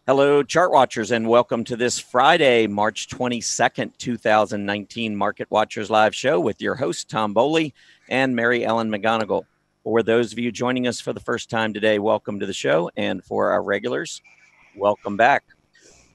Hello, chart watchers, and welcome to this Friday, March 22nd, 2019 Market Watchers Live show with your host, Tom Bowley and Mary Ellen McGonigal. For those of you joining us for the first time today, welcome to the show. And for our regulars, welcome back.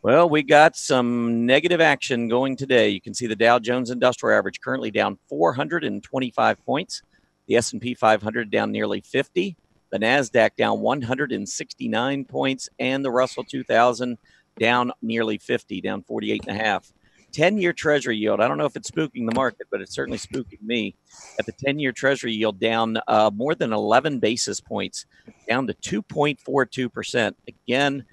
Well, we got some negative action going today. You can see the Dow Jones Industrial Average currently down 425 points. The S&P 500 down nearly 50. The NASDAQ down 169 points, and the Russell 2000 down nearly 50, down 48.5. 10-year Treasury yield, I don't know if it's spooking the market, but it's certainly spooking me. At the 10-year Treasury yield down more than 11 basis points, down to 2.42%. Again,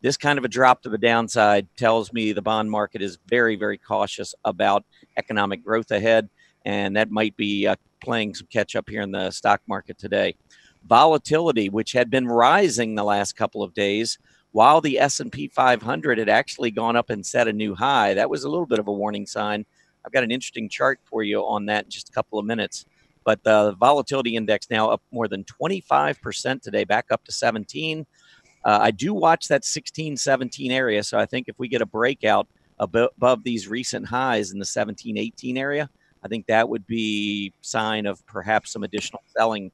this kind of a drop to the downside tells me the bond market is very, very cautious about economic growth ahead, and that might be playing some catch up here in the stock market today. Volatility, which had been rising the last couple of days, while the S&P 500 had actually gone up and set a new high. That was a little bit of a warning sign. I've got an interesting chart for you on that in just a couple of minutes. But the volatility index now up more than 25% today, back up to 17. I do watch that 16, 17 area. So I think if we get a breakout above these recent highs in the 17, 18 area, I think that would be a sign of perhaps some additional selling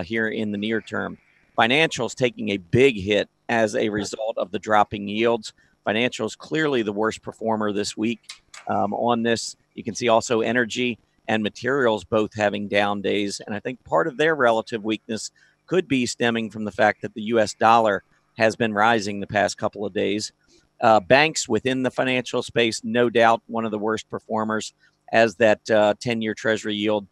here in the near term. Financials taking a big hit as a result of the dropping yields. Financials clearly the worst performer this week on this. You can see also energy and materials both having down days. And I think part of their relative weakness could be stemming from the fact that the U.S. dollar has been rising the past couple of days. Banks within the financial space, no doubt one of the worst performers as that 10-year Treasury yield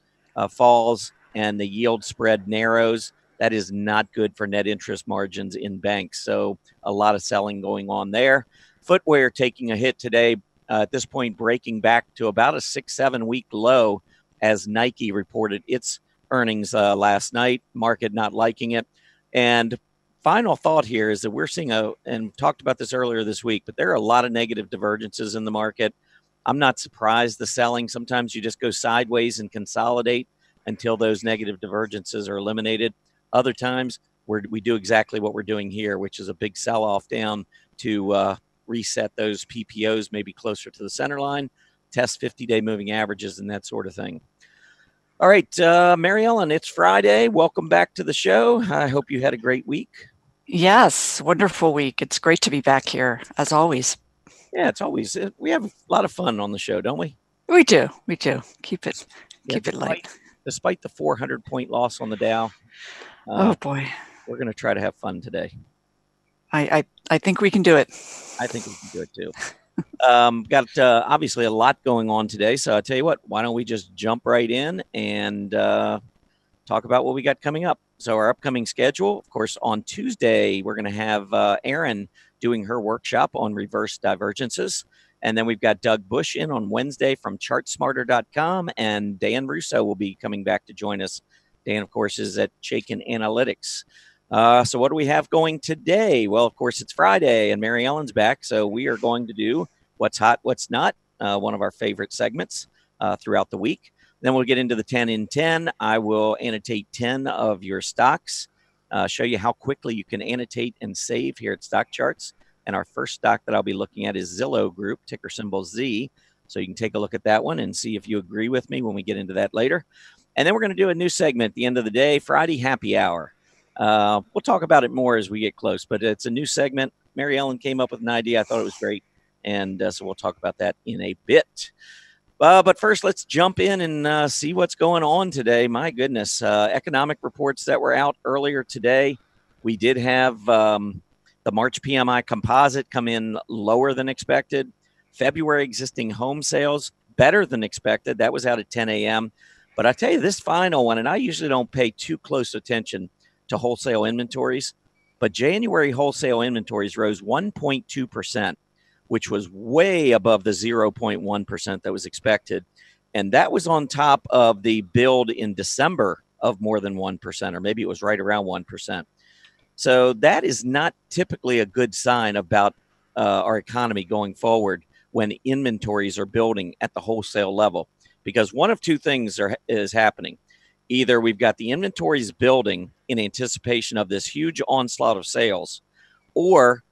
falls and the yield spread narrows. That is not good for net interest margins in banks. So a lot of selling going on there. Footwear taking a hit today, at this point breaking back to about a 6-7 week low as Nike reported its earnings last night. Market not liking it. And final thought here is that we're seeing and talked about this earlier this week, but there are a lot of negative divergences in the market. I'm not surprised the selling. Sometimes you just go sideways and consolidate until those negative divergences are eliminated. Other times we do exactly what we're doing here, which is a big sell-off down to reset those PPOs maybe closer to the center line, test 50-day moving averages and that sort of thing. All right, Mary Ellen, it's Friday. Welcome back to the show. I hope you had a great week. Yes, wonderful week. It's great to be back here, as always. Yeah, it's always, we have a lot of fun on the show, don't we? We do. Keep it light. Despite the 400-point loss on the Dow. Oh, boy. We're going to try to have fun today. I think we can do it. I think we can do it, too. Got obviously a lot going on today. So I'll tell you what, why don't we just jump right in and talk about what we got coming up. So our upcoming schedule, of course, on Tuesday, we're going to have Erin doing her workshop on reverse divergences. And then we've got Doug Bush in on Wednesday from chartsmarter.com, and Dan Russo will be coming back to join us. Dan, of course, is at Chaikin Analytics. So what do we have going today? Well, of course, it's Friday, and Mary Ellen's back. So we are going to do What's Hot, What's Not, one of our favorite segments throughout the week. Then we'll get into the 10 in 10. I will annotate 10 of your stocks, show you how quickly you can annotate and save here at Stock Charts. And our first stock that I'll be looking at is Zillow Group, ticker symbol Z. So you can take a look at that one and see if you agree with me when we get into that later. And then we're going to do a new segment at the end of the day, Friday Happy Hour. We'll talk about it more as we get close, but it's a new segment. Mary Ellen came up with an idea. I thought it was great. And so we'll talk about that in a bit. But first, let's jump in and see what's going on today. My goodness, economic reports that were out earlier today. We did have the March PMI composite come in lower than expected. February existing home sales better than expected. That was out at 10 a.m. But I tell you, this final one, and I usually don't pay too close attention to wholesale inventories, but January wholesale inventories rose 1.2%, which was way above the 0.1% that was expected. And that was on top of the build in December of more than 1%, or maybe it was right around 1%. So that is not typically a good sign about our economy going forward when inventories are building at the wholesale level, because one of two things is happening. Either we've got the inventories building in anticipation of this huge onslaught of sales, or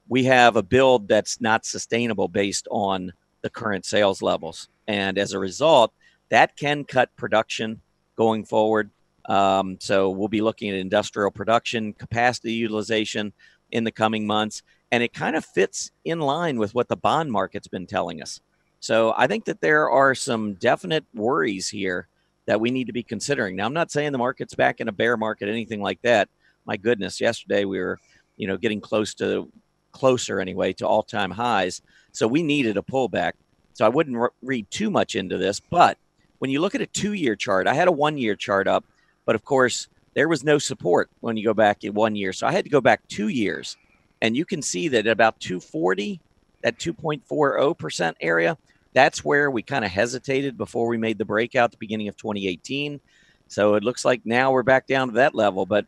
we have a build that's not sustainable based on the current sales levels. And as a result, that can cut production going forward. So we'll be looking at industrial production, capacity utilization in the coming months. And it kind of fits in line with what the bond market's been telling us. So I think that there are some definite worries here that we need to be considering. Now, I'm not saying the market's back in a bear market, anything like that. My goodness, yesterday we were, getting closer anyway to all-time highs. So we needed a pullback. So I wouldn't read too much into this. But when you look at a 2-year chart, I had a 1-year chart up, but of course there was no support when you go back in 1 year. So I had to go back 2 years. And you can see that at about 240, that 2.40% area, that's where we kind of hesitated before we made the breakout at the beginning of 2018. So it looks like now we're back down to that level. But,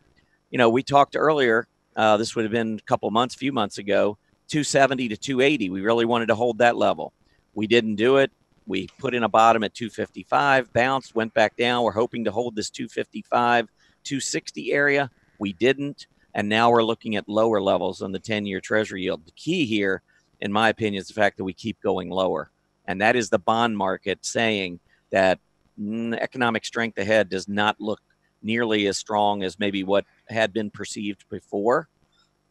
we talked earlier, this would have been a few months ago, 270 to 280. We really wanted to hold that level. We didn't do it. We put in a bottom at 255, bounced, went back down. We're hoping to hold this 255, 260 area. We didn't. And now we're looking at lower levels on the 10-year Treasury yield. The key here, in my opinion, is the fact that we keep going lower. And that is the bond market saying that economic strength ahead does not look nearly as strong as maybe what had been perceived before.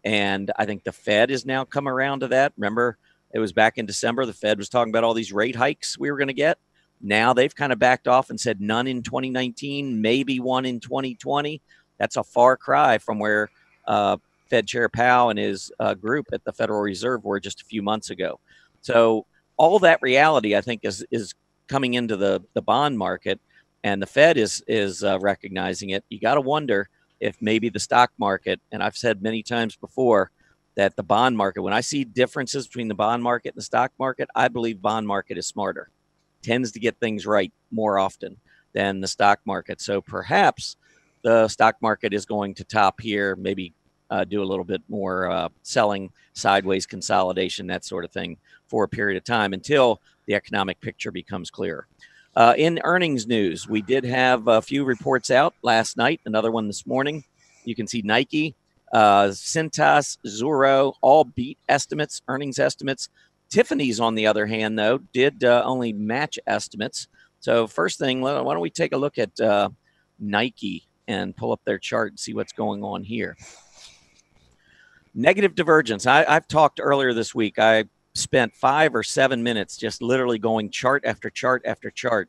And I think the Fed has now come around to that. Remember, it was back in December, the Fed was talking about all these rate hikes we were going to get. Now they've kind of backed off and said none in 2019, maybe one in 2020. That's a far cry from where Fed Chair Powell and his group at the Federal Reserve were just a few months ago. So all that reality, I think, is coming into the bond market, and the Fed is recognizing it. You got to wonder if maybe the stock market, and I've said many times before that the bond market, when I see differences between the bond market and the stock market, I believe bond market is smarter, tends to get things right more often than the stock market. So perhaps the stock market is going to top here, maybe do a little bit more selling, sideways consolidation, that sort of thing for a period of time until the economic picture becomes clearer. In earnings news, we did have a few reports out last night, another one this morning. You can see Nike, Cintas, Zoro, all beat estimates, earnings estimates. Tiffany's, on the other hand, though, did only match estimates. So first thing, why don't we take a look at Nike and pull up their chart and see what's going on here. Negative divergence. I've talked earlier this week. I spent 5 or 7 minutes just literally going chart after chart after chart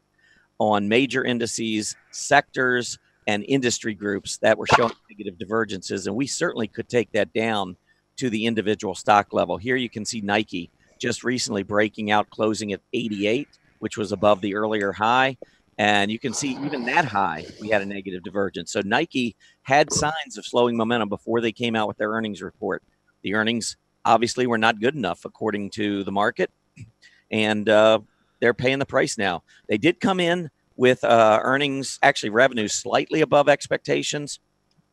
on major indices, sectors, and industry groups that were showing negative divergences. And we certainly could take that down to the individual stock level. Here you can see Nike just recently breaking out, closing at 88, which was above the earlier high. And you can see even that high, we had a negative divergence. So Nike had signs of slowing momentum before they came out with their earnings report. The earnings obviously were not good enough according to the market, and they're paying the price now. They did come in with earnings, actually revenues slightly above expectations,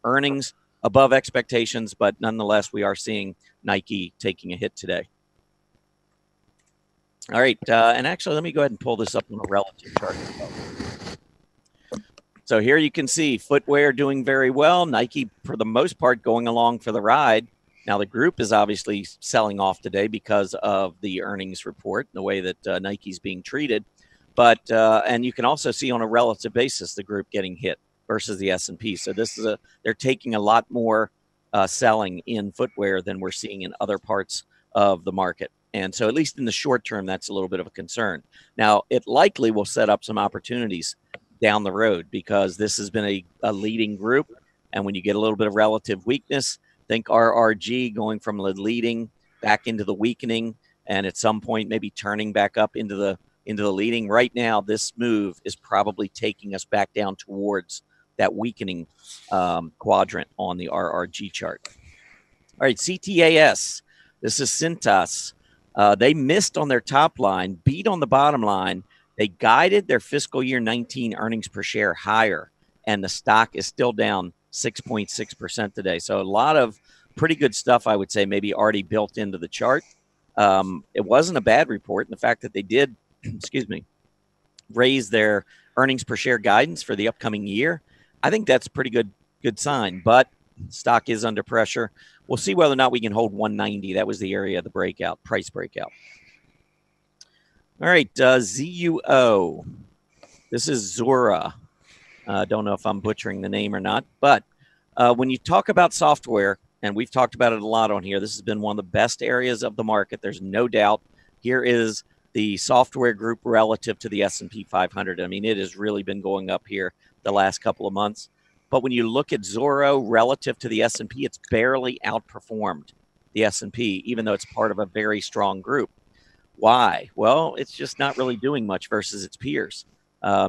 earnings above expectations, but nonetheless, we are seeing Nike taking a hit today. All right, and actually, let me go ahead and pull this up on a relative chart. So here you can see footwear doing very well. Nike, for the most part, going along for the ride. Now, the group is obviously selling off today because of the earnings report, the way that Nike's being treated. But and you can also see on a relative basis the group getting hit versus the S&P. So this is they're taking a lot more selling in footwear than we're seeing in other parts of the market. And so at least in the short term, that's a little bit of a concern. Now, it likely will set up some opportunities down the road because this has been a leading group. And when you get a little bit of relative weakness, think RRG going from the leading back into the weakening, and at some point maybe turning back up into the leading. Right now, this move is probably taking us back down towards that weakening quadrant on the RRG chart. All right, CTAS. This is Cintas. They missed on their top line, beat on the bottom line. They guided their fiscal year 19 earnings per share higher, and the stock is still down 6.6% today. So a lot of pretty good stuff, I would say, maybe already built into the chart. It wasn't a bad report. And the fact that they did, raise their earnings per share guidance for the upcoming year, I think that's a pretty good sign. But Stock is under pressure. We'll see whether or not we can hold 190. That was the area of the breakout, price breakout. All right, ZUO. This is Zura. Don't know if I'm butchering the name or not, but when you talk about software, and we've talked about it a lot on here, this has been one of the best areas of the market. There's no doubt. Here is the software group relative to the S&P 500. I mean, it has really been going up here the last couple of months. But when you look at Zoro relative to the S&P, it's barely outperformed the S&P, even though it's part of a very strong group. Why? Well, it's just not really doing much versus its peers,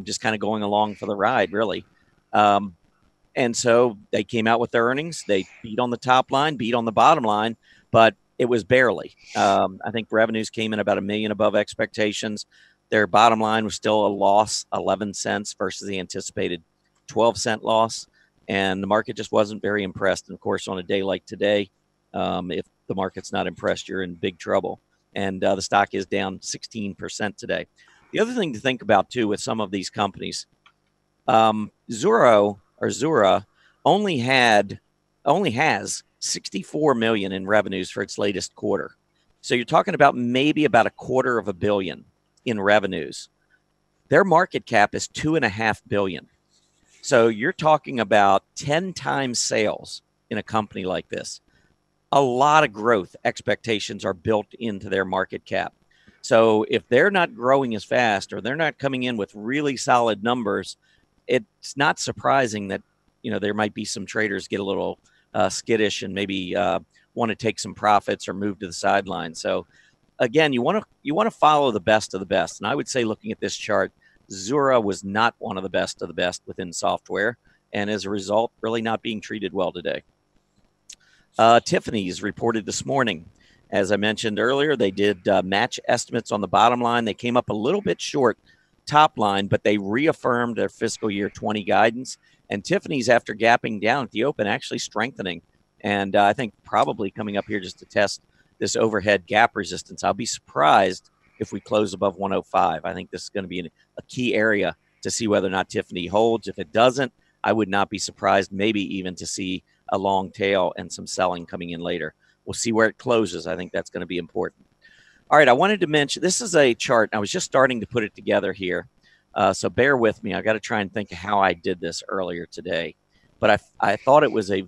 just kind of going along for the ride, really. And so they came out with their earnings. They beat on the top line, beat on the bottom line, but it was barely. I think revenues came in about $1 million above expectations. Their bottom line was still a loss, 11 cents versus the anticipated 12-cent loss. And the market just wasn't very impressed. And of course, on a day like today, if the market's not impressed, you're in big trouble. And the stock is down 16% today. The other thing to think about, too, with some of these companies, Zura only has 64 million in revenues for its latest quarter. So you're talking about maybe about $250 million in revenues. Their market cap is $2.5 billion. So you're talking about 10 times sales in a company like this. A lot of growth expectations are built into their market cap. So if they're not growing as fast or they're not coming in with really solid numbers, it's not surprising that, you know, there might be some traders get a little skittish and maybe want to take some profits or move to the sideline. So again, you want to follow the best of the best. And I would say, looking at this chart, Zura was not one of the best of the best within software, and as a result, really not being treated well today. Tiffany's reported this morning. As I mentioned earlier, they did match estimates on the bottom line. They came up a little bit short top line, but they reaffirmed their fiscal year 20 guidance. And Tiffany's, after gapping down at the open, actually strengthening. And I think probably coming up here just to test this overhead gap resistance. I'll be surprised if we close above 105. I think this is going to be a key area to see whether or not Tiffany holds. If it doesn't, I would not be surprised maybe even to see a long tail and some selling coming in later. We'll see where it closes. I think that's going to be important. All right, I wanted to mention, this is a chart. I was just starting to put it together here, so bear with me. I got to try and think of how I did this earlier today, but I thought it was a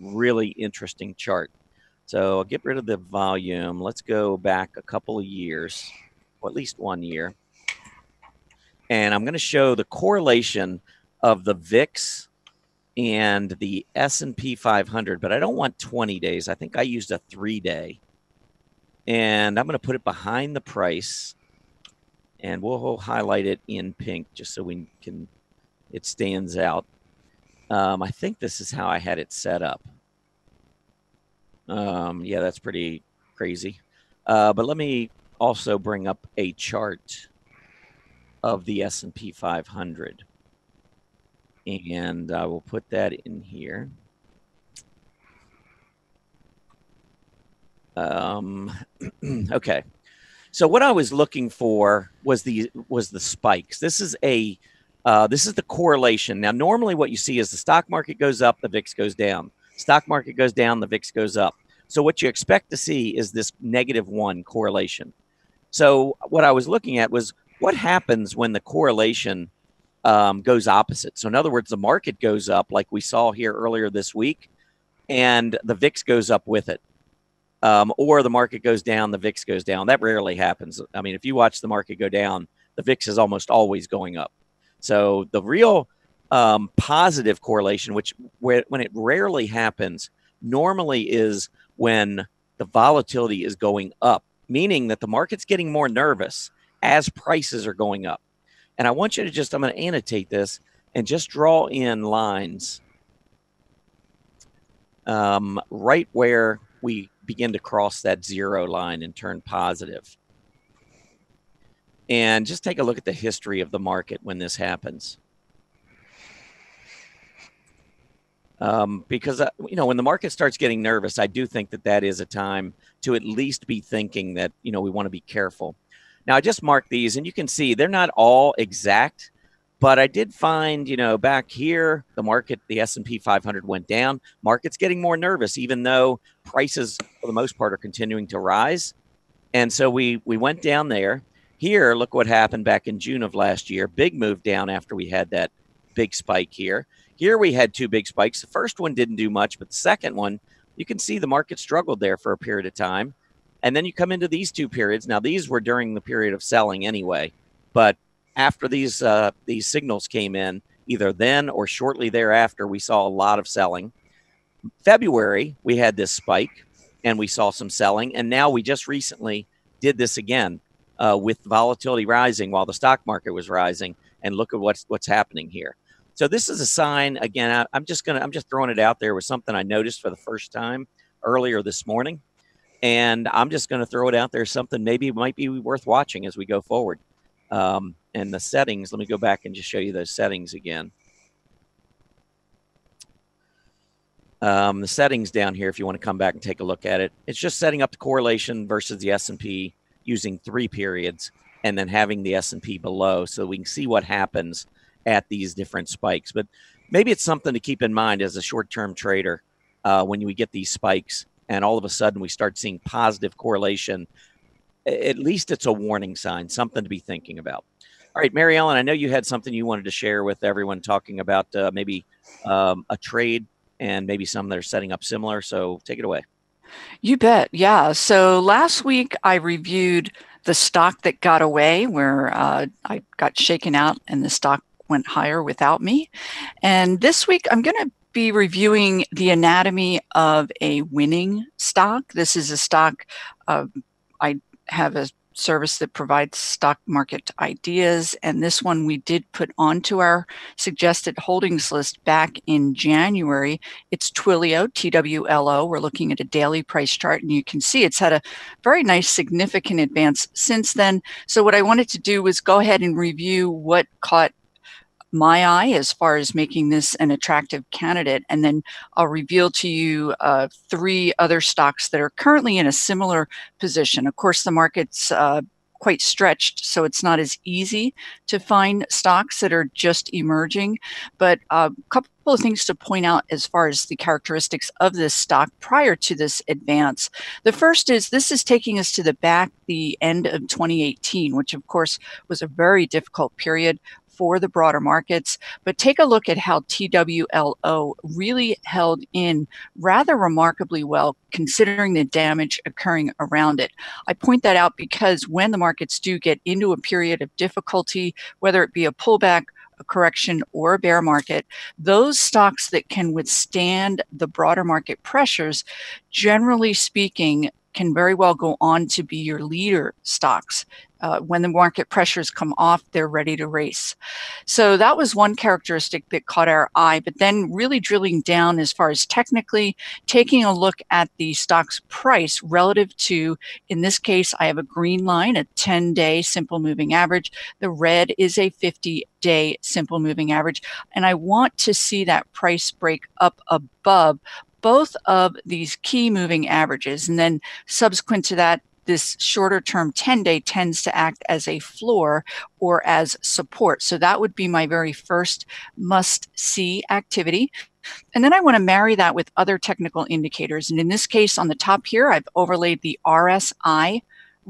really interesting chart. So I'll get rid of the volume. Let's go back a couple of years, or at least 1 year, and I'm going to show the correlation of the VIX and the S&P 500, but I don't want 20 days. I think I used a 3-day. And I'm going to put it behind the price, and we'll highlight it in pink just so it stands out. I think this is how I had it set up. Yeah, that's pretty crazy. But let me also bring up a chart of the S&P 500. And I will put that in here. Okay. So what I was looking for was the spikes. This is the correlation. Now, normally what you see is the stock market goes up, the VIX goes down. Stock market goes down, the VIX goes up. So what you expect to see is this -1 correlation. So what I was looking at was what happens when the correlation goes opposite. So in other words, the market goes up like we saw here earlier this week, and the VIX goes up with it. Or the market goes down, the VIX goes down. That rarely happens. I mean, if you watch the market go down, the VIX is almost always going up. So the real positive correlation, when it rarely happens, normally is when the volatility is going up, meaning that the market's getting more nervous as prices are going up. And I want you to I'm going to annotate this and just draw in lines right where we begin to cross that 0 line and turn positive. And just take a look at the history of the market when this happens. Because, when the market starts getting nervous, I do think that is a time to at least be thinking that, we want to be careful. Now, I just marked these, and you can see they're not all exact, But I did find, back here, the market, the S&P 500 went down. Market's getting more nervous, even though prices, for the most part, are continuing to rise. And so we went down there. Here, look what happened back in June of last year. Big move down after we had that big spike here. Here we had two big spikes. The first one didn't do much, but the second one, you can see the market struggled there for a period of time. And then you come into these two periods. Now, these were during the period of selling anyway, but after these signals came in, either then or shortly thereafter, we saw a lot of selling. February, we had this spike and we saw some selling. And now we just recently did this again with volatility rising while the stock market was rising. And look at what's happening here. So this is a sign. Again, I'm just throwing it out there with something I noticed for the first time earlier this morning. And I'm just going to throw it out there, something maybe might be worth watching as we go forward. And the settings, let me go back and just show you those settings again. The settings down here, if you want to come back and take a look at it, it's just setting up the correlation versus the S&P using 3 periods and then having the S&P below so we can see what happens at these different spikes. But maybe it's something to keep in mind as a short-term trader when we get these spikes and all of a sudden we start seeing positive correlation. At least it's a warning sign, something to be thinking about. All right, Mary Ellen, I know you had something you wanted to share with everyone talking about maybe a trade and maybe some that are setting up similar. So take it away. You bet. Yeah. So last week I reviewed the stock that got away, where I got shaken out and the stock went higher without me. And this week I'm going to be reviewing the anatomy of a winning stock. This is a stock I have a service that provides stock market ideas, and this one we did put onto our suggested holdings list back in January. It's Twilio, TWLO. We're looking at a daily price chart, and you can see it's had a very nice significant advance since then. So what I wanted to do was go ahead and review what caught my eye as far as making this an attractive candidate. And then I'll reveal to you 3 other stocks that are currently in a similar position. Of course, the market's quite stretched, so it's not as easy to find stocks that are just emerging. But a couple of things to point out as far as the characteristics of this stock prior to this advance. The first is this is taking us to the end of 2018, which of course was a very difficult period for the broader markets. But take a look at how TWLO really held in rather remarkably well, considering the damage occurring around it. I point that out because when the markets do get into a period of difficulty, whether it be a pullback, a correction, or a bear market, those stocks that can withstand the broader market pressures, generally speaking, can very well go on to be your leader stocks. When the market pressures come off, they're ready to race. So that was one characteristic that caught our eye, but then really drilling down as far as technically taking a look at the stock's price relative to, in this case, I have a green line, a 10-day simple moving average. The red is a 50-day simple moving average. And I want to see that price break up above both of these key moving averages. And then subsequent to that, this shorter term 10-day tends to act as a floor or as support. So that would be my very first must-see activity. And then I want to marry that with other technical indicators. And in this case, on the top here, I've overlaid the RSI,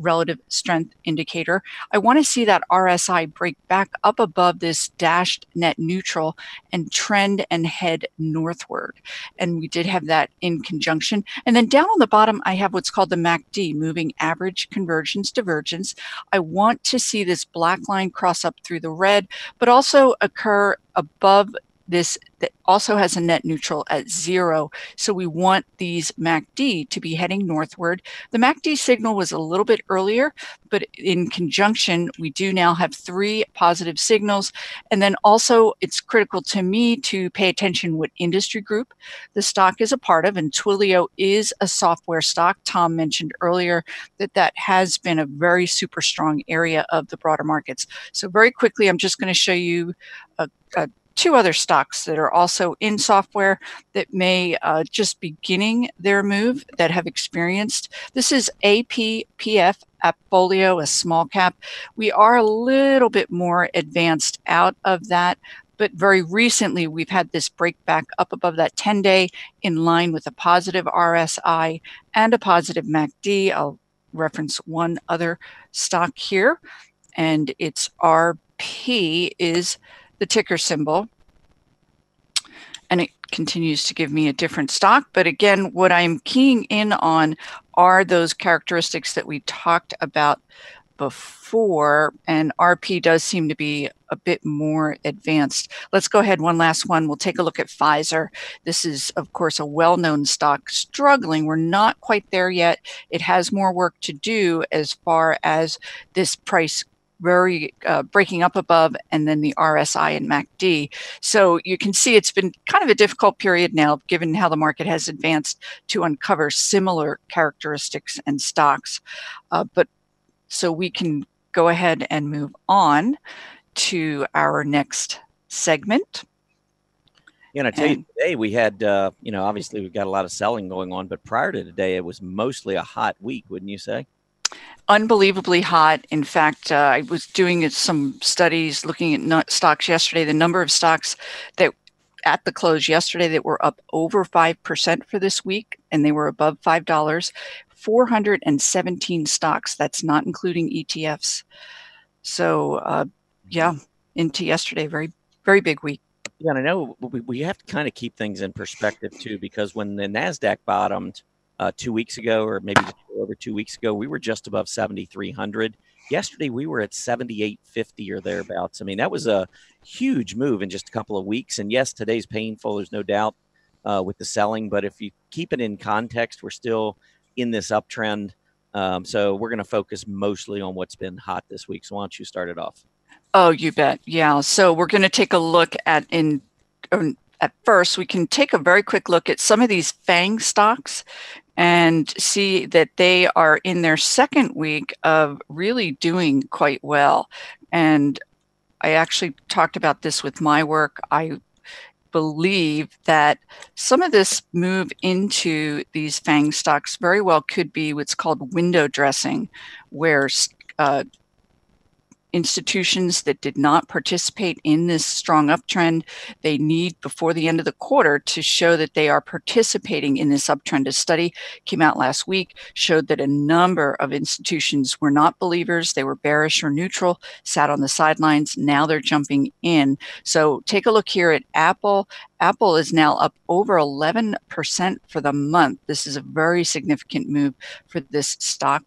relative strength indicator. I want to see that RSI break back up above this dashed net neutral and trend and head northward. And we did have that in conjunction. And then down on the bottom, I have what's called the MACD, moving average convergence divergence. I want to see this black line cross up through the red, but also occur above this that also has a net neutral at 0. So we want these MACD to be heading northward. The MACD signal was a little bit earlier, but in conjunction, we do now have 3 positive signals. And then also it's critical to me to pay attention what industry group the stock is a part of. And Twilio is a software stock. Tom mentioned earlier that that has been a very super strong area of the broader markets. So very quickly, I'm just going to show you a two other stocks that are also in software that may just beginning their move that have experienced. This is APPF, Appfolio, a small cap. We are a little bit more advanced out of that, but very recently we've had this break back up above that 10-day in line with a positive RSI and a positive MACD. I'll reference one other stock here, and its RP is the ticker symbol. And it continues to give me a different stock. But again, what I'm keying in on are those characteristics that we talked about before, and RP does seem to be a bit more advanced. Let's go ahead, one last one. We'll take a look at Pfizer. This is, of course, a well-known stock struggling. We're not quite there yet. It has more work to do as far as this price very breaking up above, and then the RSI and MACD. So you can see it's been kind of a difficult period now, given how the market has advanced, to uncover similar characteristics and stocks. But so we can go ahead and move on to our next segment. Yeah, and I tell you, today we had, obviously we've got a lot of selling going on, but prior to today, it was mostly a hot week, wouldn't you say? Unbelievably hot. In fact, I was doing some studies looking at stocks yesterday. The number of stocks that at the close yesterday that were up over 5% for this week, and they were above $5, 417 stocks. That's not including ETFs. So, yeah, into yesterday, very, very big week. Yeah, and I know we have to kind of keep things in perspective too, because when the NASDAQ bottomed 2 weeks ago, or maybe over 2 weeks ago, we were just above 7,300. Yesterday, we were at 7,850 or thereabouts. I mean, that was a huge move in just a couple of weeks. And yes, today's painful. There's no doubt with the selling. But if you keep it in context, we're still in this uptrend. So we're going to focus mostly on what's been hot this week. So why don't you start it off? Oh, you bet. Yeah. So we're going to take a look at at first, we can take a very quick look at some of these FANG stocks and see that they are in their second week of really doing quite well. And I actually talked about this with my work. I believe that some of this move into these FANG stocks very well could be what's called window dressing, where institutions that did not participate in this strong uptrend, they need before the end of the quarter to show that they are participating in this uptrend. A study came out last week, showed that a number of institutions were not believers. They were bearish or neutral, sat on the sidelines. Now they're jumping in. So take a look here at Apple. Apple is now up over 11% for the month. This is a very significant move for this stock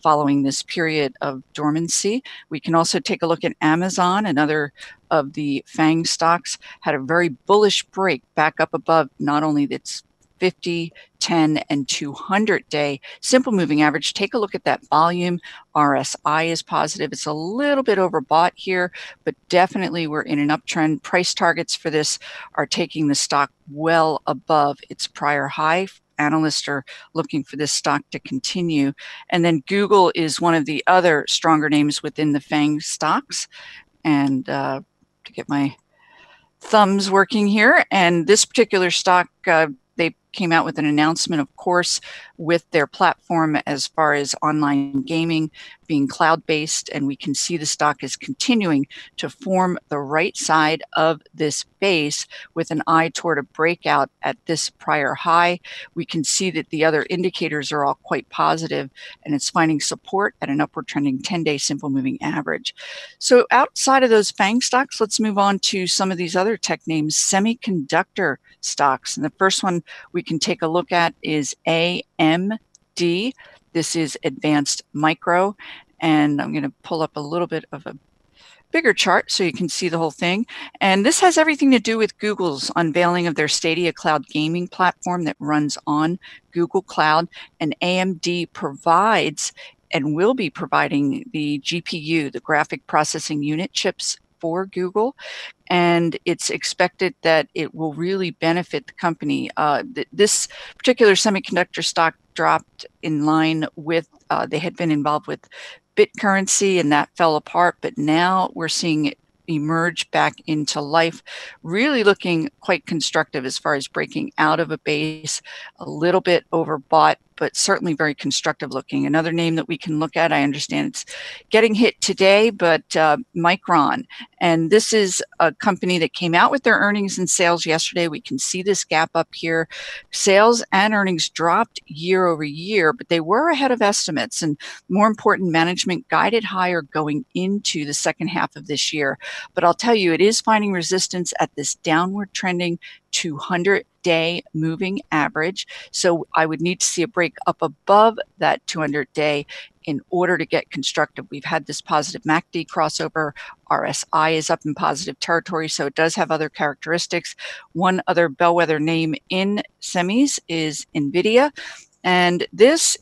following this period of dormancy. We can also take a look at Amazon. Another of the FANG stocks had a very bullish break back up above not only its 50, 10, and 200-day simple moving average. Take a look at that volume. RSI is positive. It's a little bit overbought here, but definitely we're in an uptrend. Price targets for this are taking the stock well above its prior high. Analysts are looking for this stock to continue. And then Google is one of the other stronger names within the FANG stocks. And to get my thumbs working here, and this particular stock, they came out with an announcement, of course, with their platform as far as online gaming being cloud-based, and we can see the stock is continuing to form the right side of this base with an eye toward a breakout at this prior high. We can see that the other indicators are all quite positive, and it's finding support at an upward trending 10-day simple moving average. So outside of those FANG stocks, let's move on to some of these other tech names, semiconductor stocks. And the first one we can take a look at is AMD. This is Advanced Micro, and I'm going to pull up a little bit of a bigger chart so you can see the whole thing. And this has everything to do with Google's unveiling of their Stadia cloud gaming platform that runs on Google Cloud. And AMD provides and will be providing the GPU, the graphic processing unit chips for Google. And it's expected that it will really benefit the company. This particular semiconductor stock dropped in line with, they had been involved with BitCurrency, and that fell apart. But now we're seeing it emerge back into life, really looking quite constructive as far as breaking out of a base, a little bit overbought, but certainly very constructive looking. Another name that we can look at, I understand it's getting hit today, but Micron. And this is a company that came out with their earnings and sales yesterday. We can see this gap up here. Sales and earnings dropped year over year, but they were ahead of estimates. And more important, management guided higher going into the second half of this year. But I'll tell you, it is finding resistance at this downward trending 200-day moving average. So I would need to see a break up above that 200-day in order to get constructive. We've had this positive MACD crossover. RSI is up in positive territory, so it does have other characteristics. One other bellwether name in semis is NVIDIA, and this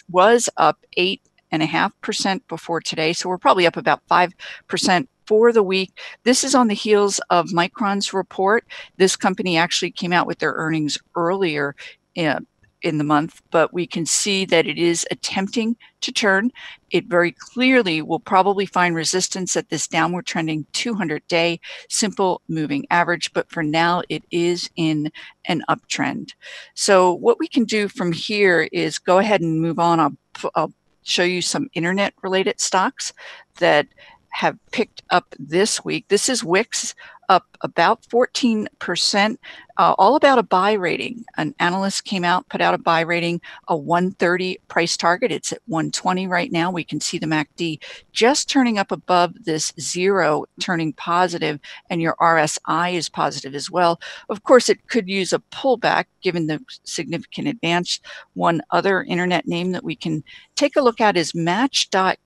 was up 8.5% before today, so we're probably up about 5% for the week. This is on the heels of Micron's report. This company actually came out with their earnings earlier in the month, but we can see that it is attempting to turn. It very clearly will probably find resistance at this downward trending 200-day simple moving average, but for now it is in an uptrend. So what we can do from here is go ahead and move on. I'll show you some internet related stocks that have picked up this week. This is Wix, up about 14%, all about a buy rating. An analyst came out, put out a buy rating, a 130 price target. It's at 120 right now. We can see the MACD just turning up above this zero, turning positive, and your RSI is positive as well. Of course, it could use a pullback given the significant advance. One other internet name that we can take a look at is Match.com.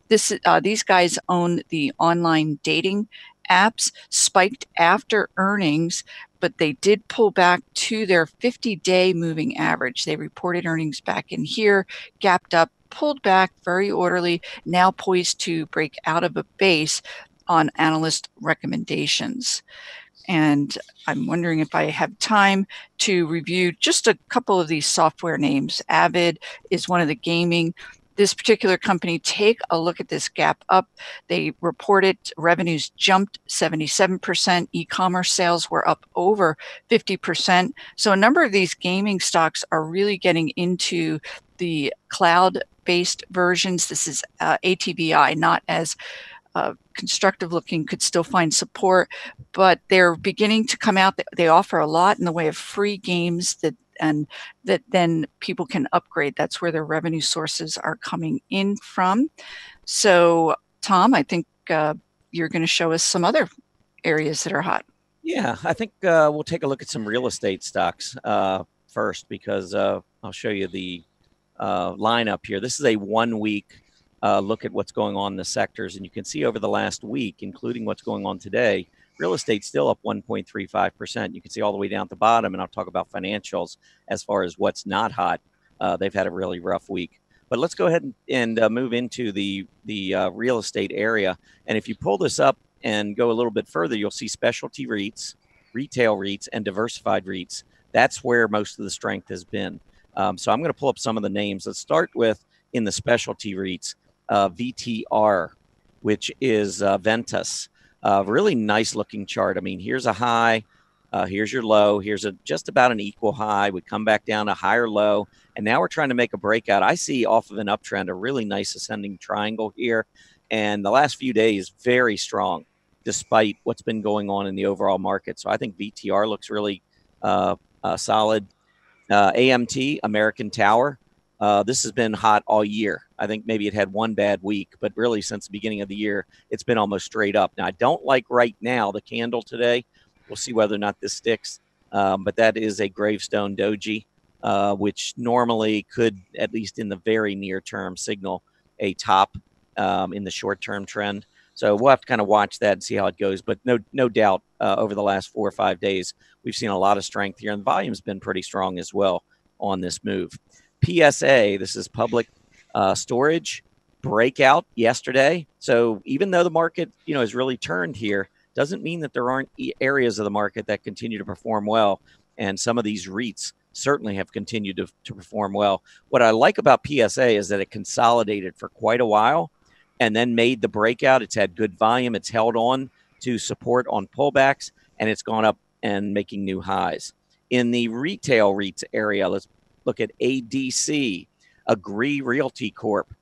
These guys own the online dating apps, spiked after earnings, but they did pull back to their 50-day moving average. They reported earnings back in here, gapped up, pulled back very orderly, now poised to break out of a base on analyst recommendations. And I'm wondering if I have time to review just a couple of these software names. Avid is one of the gaming. This particular company, take a look at this gap up. They reported revenues jumped 77%. E-commerce sales were up over 50%. So a number of these gaming stocks are really getting into the cloud-based versions. This is ATVI, not as constructive looking, could still find support, but they're beginning to come out. They offer a lot in the way of free games that then people can upgrade. That's where their revenue sources are coming in from. So, Tom, I think you're going to show us some other areas that are hot. Yeah, I think we'll take a look at some real estate stocks first, because I'll show you the lineup here. This is a 1 week look at what's going on in the sectors, and you can see over the last week, including what's going on today, real estate's still up 1.35%. You can see all the way down at the bottom, and I'll talk about financials as far as what's not hot. They've had a really rough week. But let's go ahead and move into the real estate area. And if you pull this up and go a little bit further, you'll see specialty REITs, retail REITs, and diversified REITs. That's where most of the strength has been. So I'm going to pull up some of the names. Let's start with, in the specialty REITs, VTR, which is Ventas. Really nice looking chart. I mean, here's a high, here's your low, here's just about an equal high. We come back down a higher low, and now we're trying to make a breakout. I see off of an uptrend a really nice ascending triangle here, and the last few days very strong despite what's been going on in the overall market. So I think VTR looks really solid. AMT, American Tower. This has been hot all year. I think maybe it had one bad week, but really since the beginning of the year, it's been almost straight up. Now, I don't like right now the candle today. We'll see whether or not this sticks, but that is a gravestone doji, which normally could, at least in the very near term, signal a top in the short-term trend. So we'll have to kind of watch that and see how it goes. But no doubt over the last 4 or 5 days, we've seen a lot of strength here, and the volume's been pretty strong as well on this move. PSA, this is public storage, breakout yesterday. So even though the market, has really turned here, doesn't mean that there aren't areas of the market that continue to perform well. And some of these REITs certainly have continued to perform well. What I like about PSA is that it consolidated for quite a while. and then made the breakout. It's had good volume. It's held on to support on pullbacks, and it's gone up and making new highs. In the retail REITs area, let's look at ADC, Agree Realty Corp.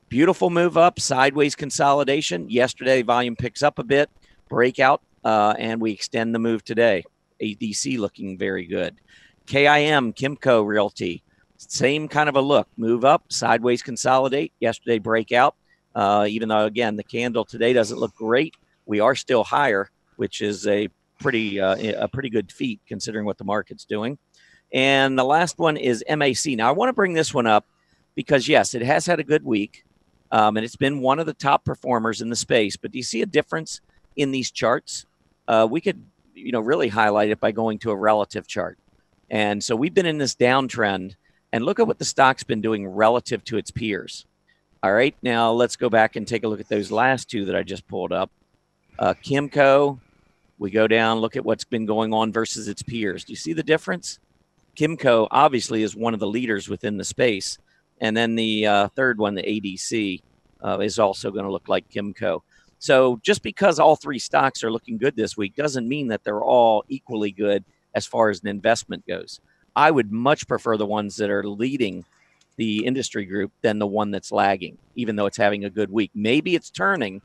Beautiful move up, sideways consolidation. Yesterday, volume picks up a bit, breakout, and we extend the move today. ADC looking very good. KIM, Kimco Realty, same kind of a look. Move up, sideways consolidate. Yesterday, breakout. Even though, again, the candle today doesn't look great, we are still higher, which is a pretty good feat considering what the market's doing. And the last one is MAC. Now, I want to bring this one up because, yes, it has had a good week, and it's been one of the top performers in the space. But do you see a difference in these charts? We could, really highlight it by going to a relative chart. And so we've been in this downtrend, and look at what the stock's been doing relative to its peers. All right, now let's go back and take a look at those last two that I just pulled up. Kimco, we go down, look at what's been going on versus its peers. Do you see the difference? Kimco obviously is one of the leaders within the space. And then the third one, the ADC, is also going to look like Kimco. So just because all three stocks are looking good this week doesn't mean that they're all equally good as far as an investment goes. I would much prefer the ones that are leading the industry group than the one that's lagging, even though it's having a good week. Maybe it's turning.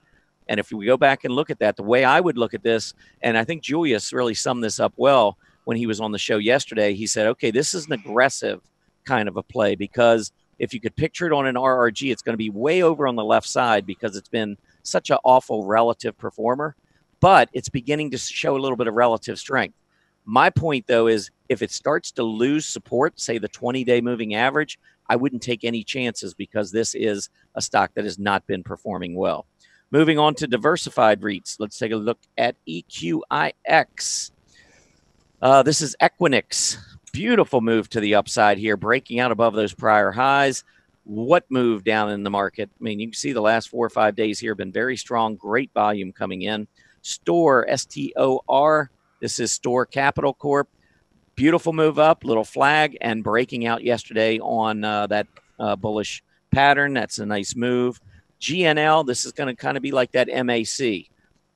And if we go back and look at that, the way I would look at this, and I think Julius really summed this up well when he was on the show yesterday, he said, okay, this is an aggressive kind of a play because if you could picture it on an RRG, it's going to be way over on the left side because it's been such an awful relative performer, but it's beginning to show a little bit of relative strength. My point, though, is if it starts to lose support, say the 20-day moving average, I wouldn't take any chances because this is a stock that has not been performing well. Moving on to diversified REITs, let's take a look at EQIX. This is Equinix. Beautiful move to the upside here, breaking out above those prior highs. What move down in the market? I mean, you can see the last 4 or 5 days here have been very strong, great volume coming in. STOR, STOR, this is STOR Capital Corp. Beautiful move up, little flag, and breaking out yesterday on that bullish pattern. That's a nice move. GNL, this is going to kind of be like that MAC.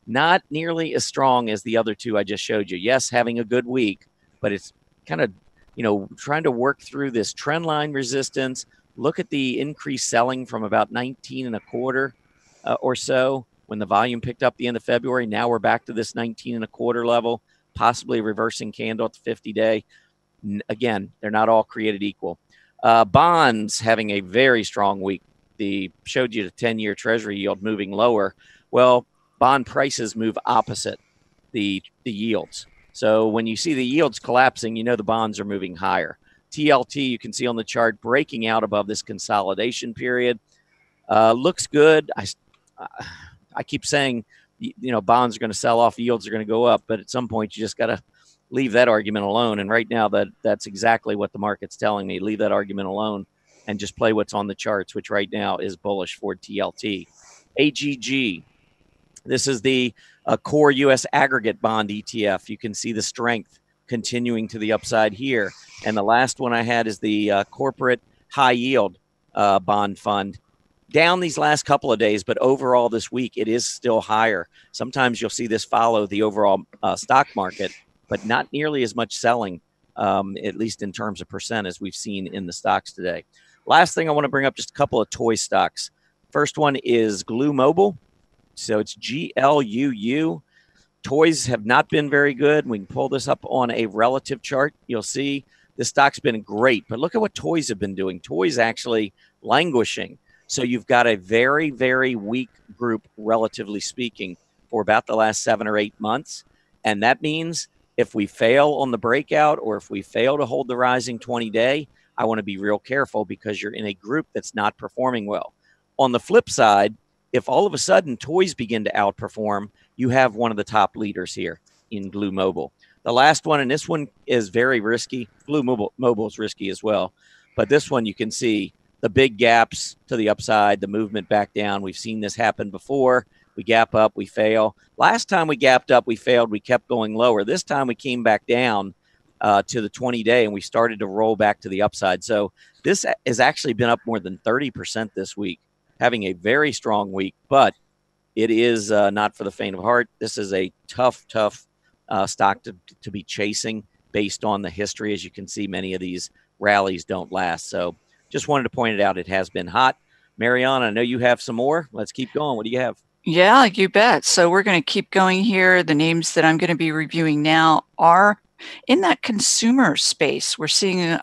Not nearly as strong as the other two I just showed you. Yes, having a good week, but it's kind of, trying to work through this trend line resistance. Look at the increased selling from about 19 and a quarter or so when the volume picked up the end of February. Now we're back to this 19 and a quarter level, possibly reversing candle at the 50-day. Again, they're not all created equal. Bonds having a very strong week. Showed you the 10-year Treasury yield moving lower. Well, bond prices move opposite the yields. So when you see the yields collapsing, the bonds are moving higher. TLT, you can see on the chart, breaking out above this consolidation period. Looks good. I keep saying, bonds are going to sell off, yields are going to go up, but at some point you just got to leave that argument alone. And right now that's exactly what the market's telling me. Leave that argument alone and just play what's on the charts, which right now is bullish for TLT. AGG, this is the core U.S. aggregate bond ETF. You can see the strength continuing to the upside here. And the last one I had is the corporate high yield bond fund. Down these last couple of days, but overall this week, it is still higher. Sometimes you'll see this follow the overall stock market, but not nearly as much selling, at least in terms of percent, as we've seen in the stocks today. Last thing I want to bring up, just a couple of toy stocks. First one is Glue Mobile. So it's GLUU. Toys have not been very good. We can pull this up on a relative chart. You'll see this stock's been great, but look at what toys have been doing. Toys actually languishing. So you've got a very, very weak group, relatively speaking, for about the last 7 or 8 months. And that means if we fail on the breakout or if we fail to hold the rising 20-day, I want to be real careful because you're in a group that's not performing well. On the flip side, if all of a sudden toys begin to outperform, you have one of the top leaders here in Glue Mobile. The last one, and this one is very risky. Glue Mobile is risky as well. But this one you can see the big gaps to the upside, the movement back down. We've seen this happen before. We gap up, we fail. Last time we gapped up, we failed. We kept going lower. This time we came back down to the 20-day, and we started to roll back to the upside. So this has actually been up more than 30% this week. having a very strong week, but it is not for the faint of heart. This is a tough stock to be chasing based on the history. As you can see, many of these rallies don't last. So just wanted to point it out. It has been hot. Mariana, I know you have some more. Let's keep going. What do you have? Yeah, you bet. So we're going to keep going here. The names that I'm going to be reviewing now are in that consumer space. We're seeing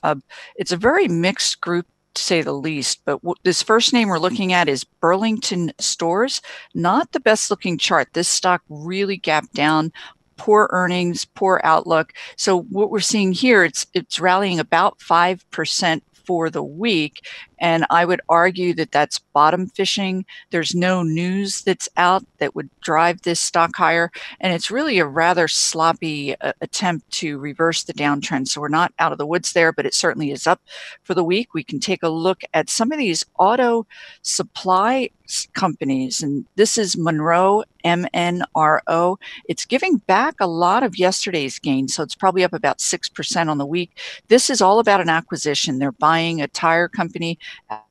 it's a very mixed group, to say the least. But this first name we're looking at is Burlington Stores. Not the best looking chart. This stock really gapped down. Poor earnings, poor outlook. So what we're seeing here, it's rallying about 5% for the week. And I would argue that that's bottom fishing. There's no news that's out that would drive this stock higher. And it's really a rather sloppy attempt to reverse the downtrend. So we're not out of the woods there, but it certainly is up for the week. We can take a look at some of these auto supply companies. And this is Monroe, MNRO. It's giving back a lot of yesterday's gains. So it's probably up about 6% on the week. This is all about an acquisition. They're buying a tire company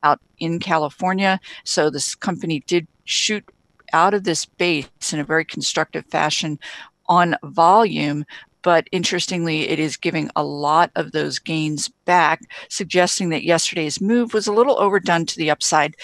out in California. So this company did shoot out of this base in a very constructive fashion on volume. But interestingly, it is giving a lot of those gains back, suggesting that yesterday's move was a little overdone to the upside.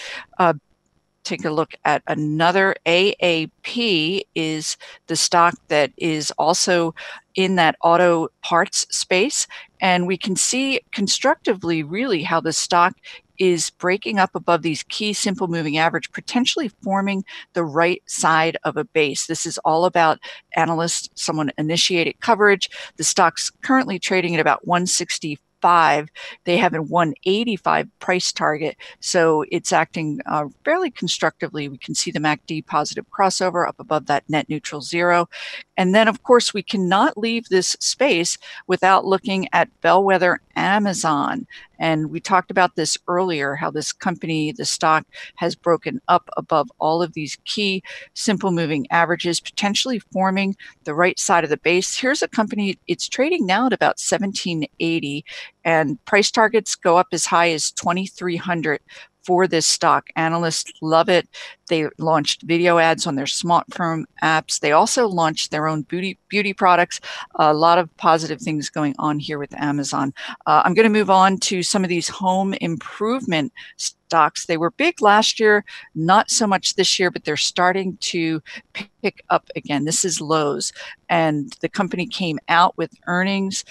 Take a look at another. AAP is the stock that is also in that auto parts space. And we can see constructively really how the stock is breaking up above these key simple moving average, potentially forming the right side of a base. This is all about analysts, someone initiated coverage. The stock's currently trading at about 165. They have a 185 price target, so it's acting fairly constructively. We can see the MACD positive crossover up above that net neutral zero. And then, of course, we cannot leave this space without looking at bellwether Amazon. And we talked about this earlier, how this company, the stock, has broken up above all of these key simple moving averages, potentially forming the right side of the base. Here's a company, it's trading now at about 1780, and price targets go up as high as 2300 for this stock. Analysts love it. They launched video ads on their smartphone apps. They also launched their own beauty products. A lot of positive things going on here with Amazon. I'm going to move on to some of these home improvement stocks. They were big last year, not so much this year, but they're starting to pick up again. This is Lowe's, and the company came out with earnings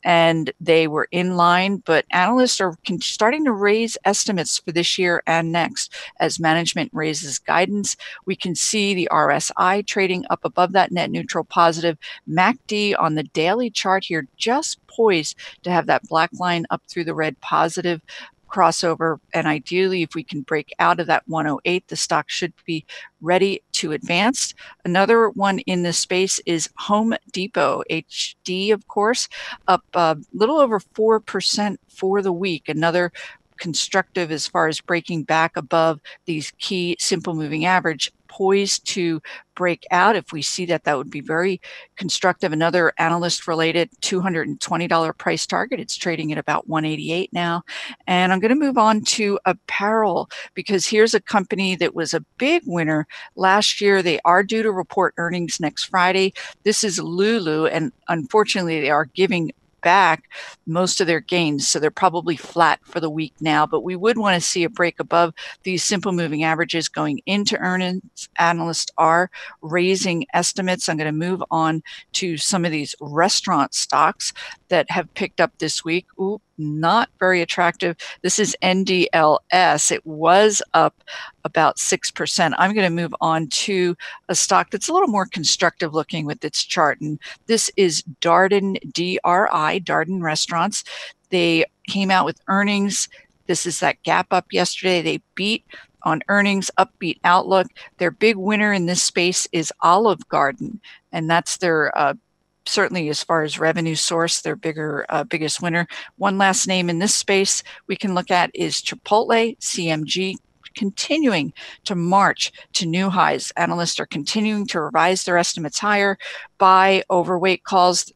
and they were in line, but analysts are starting to raise estimates for this year and next as management raises guidance. We can see the RSI trading up above that net neutral positive. MACD on the daily chart here just poised to have that black line up through the red positive crossover, and ideally if we can break out of that 108, the stock should be ready to advance. Another one in this space is Home Depot, HD, of course, up a little over 4% for the week. Another constructive as far as breaking back above these key simple moving average, poised to break out. If we see that, that would be very constructive. Another analyst related $220 price target. It's trading at about 188 now. And I'm going to move on to apparel, because here's a company that was a big winner last year. They are due to report earnings next Friday. This is Lulu, and unfortunately they are giving back most of their gains, so they're probably flat for the week now, but we would want to see a break above these simple moving averages going into earnings. Analysts are raising estimates. I'm going to move on to some of these restaurant stocks that have picked up this week. Ooh, not very attractive. This is NDLS. It was up about 6%. I'm going to move on to a stock that's a little more constructive looking with its chart, and this is Darden, DRI, Darden Restaurants. They came out with earnings. This is that gap up yesterday. They beat on earnings, upbeat outlook. Their big winner in this space is Olive Garden, and that's their certainly as far as revenue source, their biggest winner. One last name in this space we can look at is Chipotle, CMG, continuing to march to new highs. Analysts are continuing to revise their estimates higher. Buy overweight calls.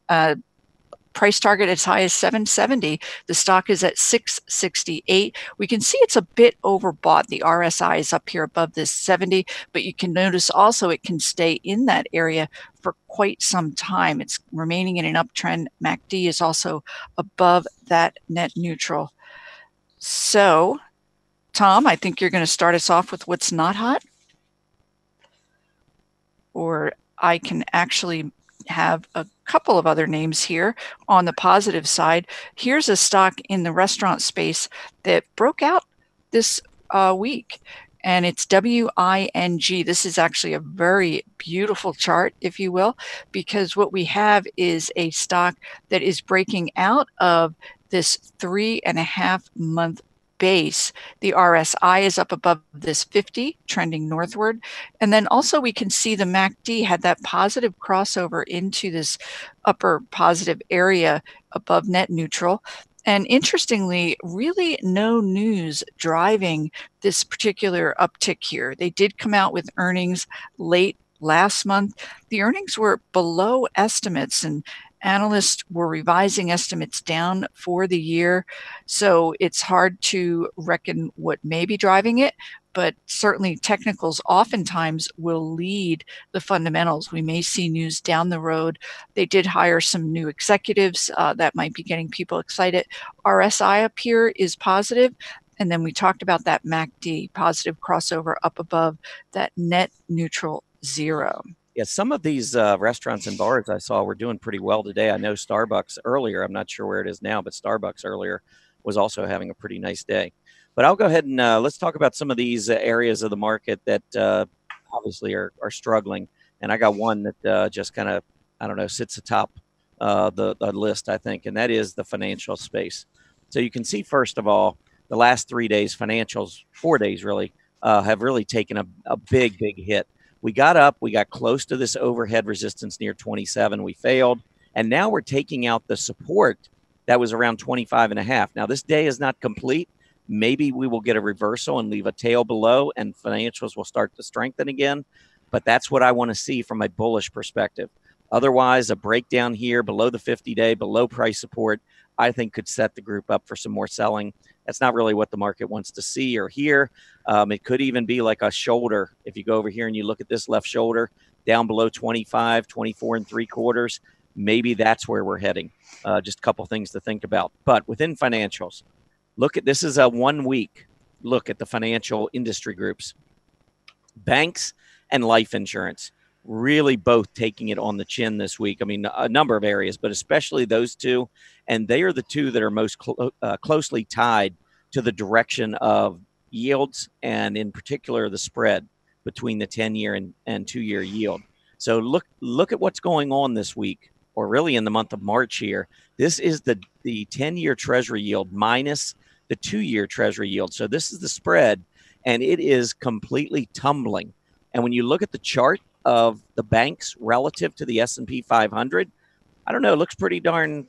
price target as high as 770. The stock is at 668. We can see it's a bit overbought. The RSI is up here above this 70, but you can notice also it can stay in that area for quite some time. It's remaining in an uptrend. MACD is also above that net neutral. So, Tom, I think you're going to start us off with what's not hot. Or I can actually have a couple of other names here on the positive side. Here's a stock in the restaurant space that broke out this week, and it's WING. This is actually a very beautiful chart, if you will, because what we have is a stock that is breaking out of this 3.5-month base. The RSI is up above this 50, trending northward. And then also we can see the MACD had that positive crossover into this upper positive area above net neutral. And interestingly, really no news driving this particular uptick here. They did come out with earnings late last month. The earnings were below estimates, and analysts were revising estimates down for the year. So it's hard to reckon what may be driving it, but certainly technicals oftentimes will lead the fundamentals. We may see news down the road. They did hire some new executives that might be getting people excited. RSI up here is positive. And then we talked about that MACD, positive crossover up above that net neutral 0. Yeah, some of these restaurants and bars I saw were doing pretty well today. I know Starbucks earlier, I'm not sure where it is now, but Starbucks earlier was also having a pretty nice day. But I'll go ahead and let's talk about some of these areas of the market that obviously are struggling. And I got one that just kind of, I don't know, sits atop the list, I think, and that is the financial space. So you can see, first of all, the last 3 days, financials, 4 days really, have really taken a big hit. We got up, we got close to this overhead resistance near 27. We failed. And now we're taking out the support that was around 25.5. Now, this day is not complete. Maybe we will get a reversal and leave a tail below and financials will start to strengthen again. But that's what I want to see from a bullish perspective. Otherwise, a breakdown here below the 50-day, below price support, I think could set the group up for some more selling. That's not really what the market wants to see or hear. It could even be like a shoulder. If you go over here and you look at this left shoulder down below 25, 24.75, maybe that's where we're heading. Just a couple things to think about. But within financials, look at this is a 1 week look at the financial industry groups. Banks and life insurance really both taking it on the chin this week. I mean, a number of areas, but especially those two. And they are the two that are most closely tied to the direction of yields and in particular the spread between the 10-year and 2-year yield. So look at what's going on this week, or really in the month of March here. This is the 10-year treasury yield minus the 2-year treasury yield. So this is the spread, and it is completely tumbling. And when you look at the chart of the banks relative to the S&P 500, I don't know, it looks pretty darn,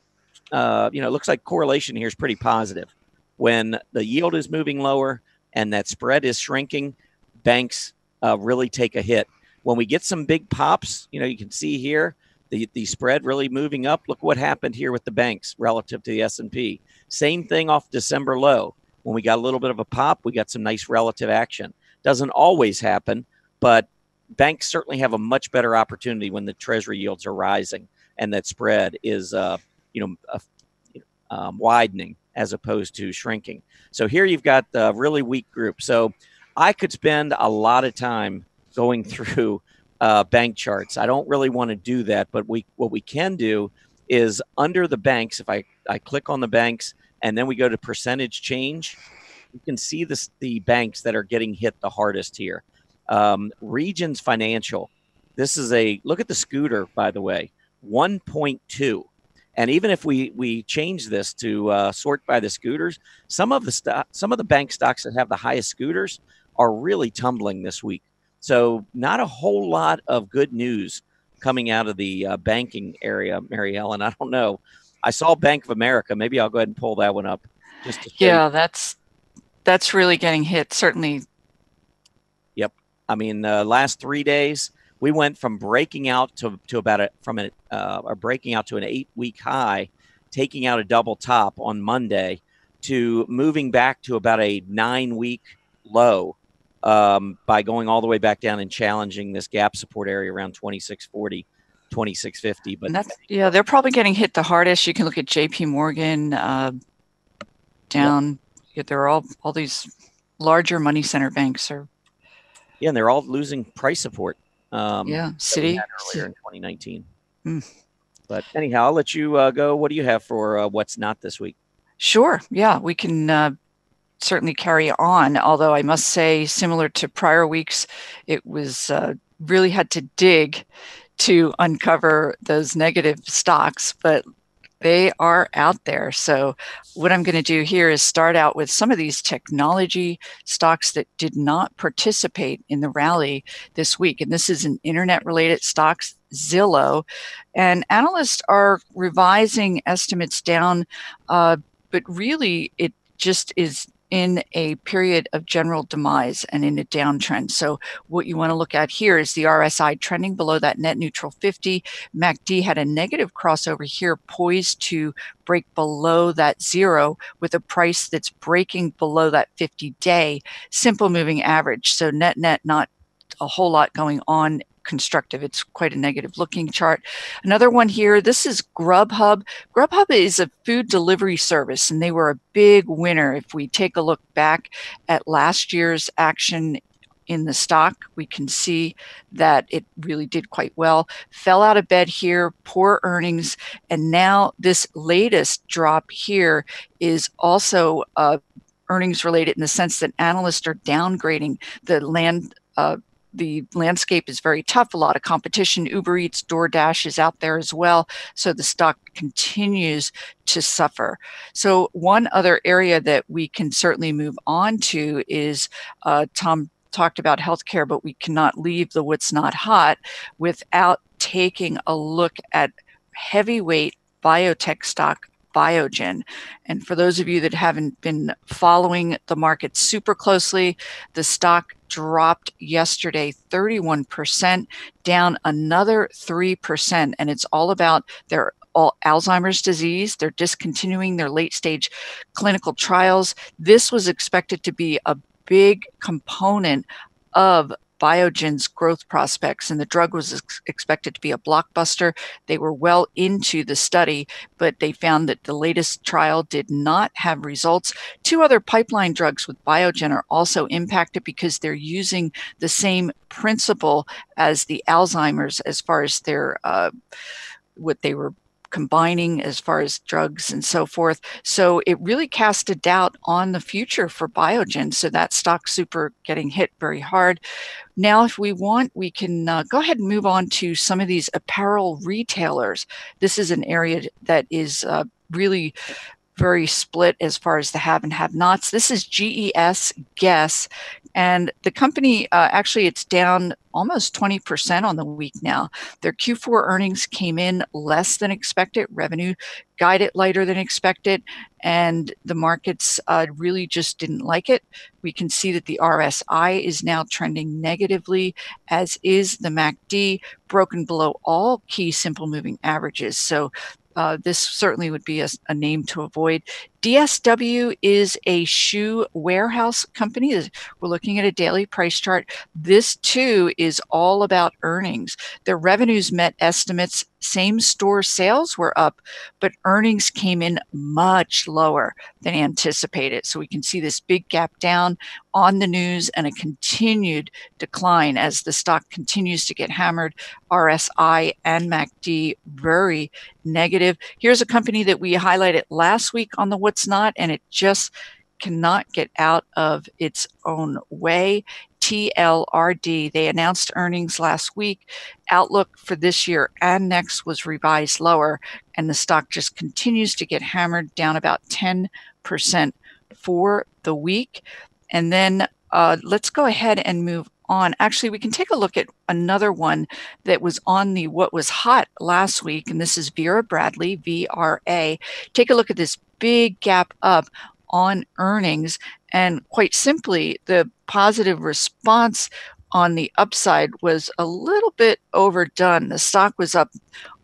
it looks like correlation here is pretty positive. When the yield is moving lower and that spread is shrinking, banks really take a hit. When we get some big pops, you can see here the spread really moving up. Look what happened here with the banks relative to the S&P. Same thing off December low. When we got a little bit of a pop, we got some nice relative action. Doesn't always happen, but banks certainly have a much better opportunity when the treasury yields are rising and that spread is widening as opposed to shrinking. So here you've got a really weak group. So I could spend a lot of time going through bank charts. I don't really want to do that, but what we can do is under the banks, if I click on the banks and then we go to percentage change, you can see the banks that are getting hit the hardest here. Regions Financial. This is look at the scooter, by the way, 1.2. And even if we change this to sort by the scooters, some of the bank stocks that have the highest scooters are really tumbling this week. So not a whole lot of good news coming out of the banking area, Mary Ellen. I don't know. I saw Bank of America. Maybe I'll go ahead and pull that one up just to show you. That's really getting hit, certainly. Yep. I mean, last 3 days, we went from breaking out to breaking out to an 8-week high taking out a double top on Monday to moving back to about a 9-week low by going all the way back down and challenging this gap support area around 2640, 2650. But they're probably getting hit the hardest. You can look at JP Morgan down. Yep. They're all these larger money center banks are. Yeah, and they're all losing price support. Citi earlier in 2019. But anyhow, I'll let you go. What do you have for what's not this week? Sure. Yeah, we can certainly carry on. Although I must say, similar to prior weeks, it was really had to dig to uncover those negative stocks, but they are out there. So what I'm going to do here is start out with some of these technology stocks that did not participate in the rally this week. And this is an internet-related stocks, Zillow. And analysts are revising estimates down, but really it just is in a period of general demise and in a downtrend. So what you want to look at here is the RSI trending below that net neutral 50. MACD had a negative crossover here, poised to break below that zero with a price that's breaking below that 50-day simple moving average. So net, not a whole lot going on constructive. It's quite a negative looking chart. Another one here, this is Grubhub. Grubhub is a food delivery service, and they were a big winner. If we take a look back at last year's action in the stock, we can see that it really did quite well. Fell out of bed here, poor earnings, and now this latest drop here is also earnings related in the sense that analysts are downgrading the landscape is very tough, a lot of competition. Uber Eats, DoorDash is out there as well. So the stock continues to suffer. So one other area that we can certainly move on to is Tom talked about healthcare, but we cannot leave the what's not hot without taking a look at heavyweight biotech stock Biogen. And for those of you that haven't been following the market super closely, the stock dropped yesterday 31%, down another 3%. And it's all about their Alzheimer's disease. They're discontinuing their late stage clinical trials. This was expected to be a big component of Biogen's growth prospects, and the drug was expected to be a blockbuster. They were well into the study, but they found that the latest trial did not have results. Two other pipeline drugs with Biogen are also impacted because they're using the same principle as the Alzheimer's as far as their what they were combining as far as drugs and so forth. So it really cast a doubt on the future for Biogen. So that stock super getting hit very hard. Now, if we want, we can go ahead and move on to some of these apparel retailers. This is an area that is really very split as far as the have and have nots. This is GES Guess, and the company actually it's down almost 20% on the week now. Their Q4 earnings came in less than expected, revenue guided lighter than expected, and the markets really just didn't like it. We can see that the RSI is now trending negatively, as is the MACD, broken below all key simple moving averages. So this certainly would be a name to avoid. DSW is a shoe warehouse company. We're looking at a daily price chart. This too is all about earnings. Their revenues met estimates. Same store sales were up, but earnings came in much lower than anticipated. So we can see this big gap down on the news and a continued decline as the stock continues to get hammered. RSI and MACD very negative. Here's a company that we highlighted last week on the What's Not, and it just cannot get out of its own way. TLRD, they announced earnings last week. Outlook for this year and next was revised lower, and the stock just continues to get hammered, down about 10% for the week. And then let's go ahead and move on. Actually, we can take a look at another one that was on the what was hot last week, and this is Vera Bradley, VRA. Take a look at this big gap up on earnings, and quite simply, the positive response on the upside was a little bit overdone. The stock was up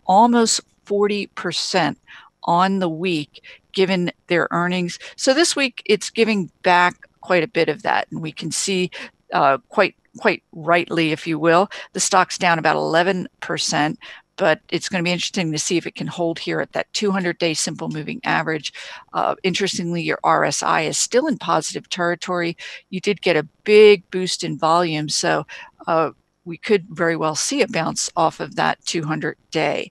almost 40% on the week given their earnings. So this week it's giving back quite a bit of that, and we can see quite rightly, if you will, the stock's down about 11%. But it's going to be interesting to see if it can hold here at that 200-day simple moving average. Interestingly, your RSI is still in positive territory. You did get a big boost in volume, so we could very well see a bounce off of that 200-day.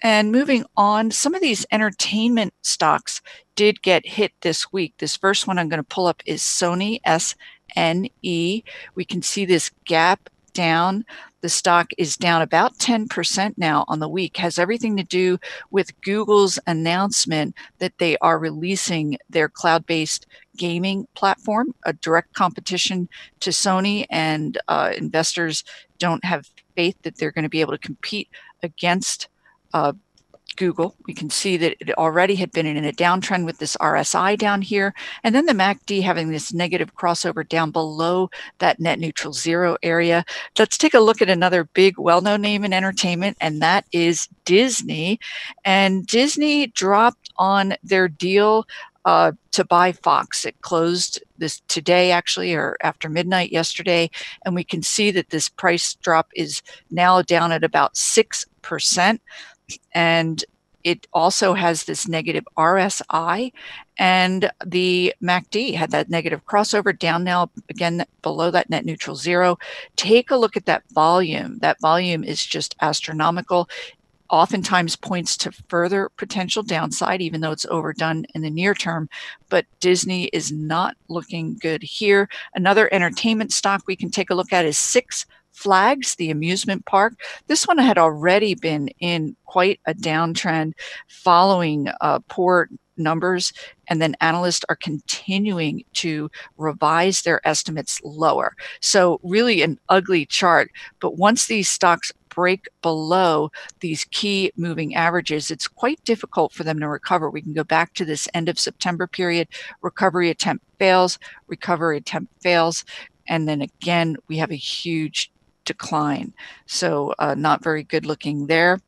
And moving on, some of these entertainment stocks did get hit this week. This first one I'm going to pull up is Sony, SNE. We can see this gap down. The stock is down about 10% now on the week. Has everything to do with Google's announcement that they are releasing their cloud-based gaming platform, a direct competition to Sony, and investors don't have faith that they're going to be able to compete against Google. We can see that it already had been in a downtrend with this RSI down here, and then the MACD having this negative crossover down below that net neutral zero area. Let's take a look at another big well-known name in entertainment, and that is Disney. And Disney dropped on their deal to buy Fox. It closed this today, actually, or after midnight yesterday, and we can see that this price drop is now down at about 6%. And it also has this negative RSI, and the MACD had that negative crossover down now, again, below that net neutral zero. Take a look at that volume. That volume is just astronomical. Oftentimes points to further potential downside, even though it's overdone in the near term. But Disney is not looking good here. Another entertainment stock we can take a look at is Six Flags, the amusement park. This one had already been in quite a downtrend following poor numbers, and then analysts are continuing to revise their estimates lower. So really an ugly chart. But once these stocks break below these key moving averages, it's quite difficult for them to recover. We can go back to this end of September period. Recovery attempt fails, recovery attempt fails, and then again we have a huge decline. So not very good looking there.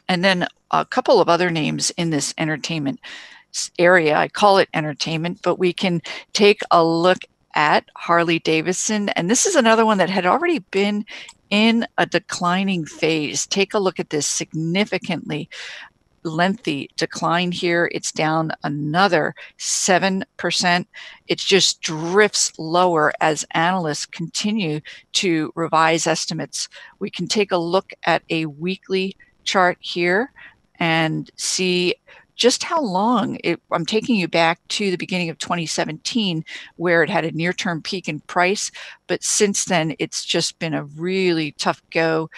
And then a couple of other names in this entertainment area. I call it entertainment, but we can take a look at Harley Davidson. And this is another one that had already been in a declining phase. Take a look at this significantly lengthy decline here. It's down another 7%. It just drifts lower as analysts continue to revise estimates. We can take a look at a weekly chart here and see just how long I'm taking you back to the beginning of 2017, where it had a near-term peak in price, but since then it's just been a really tough go.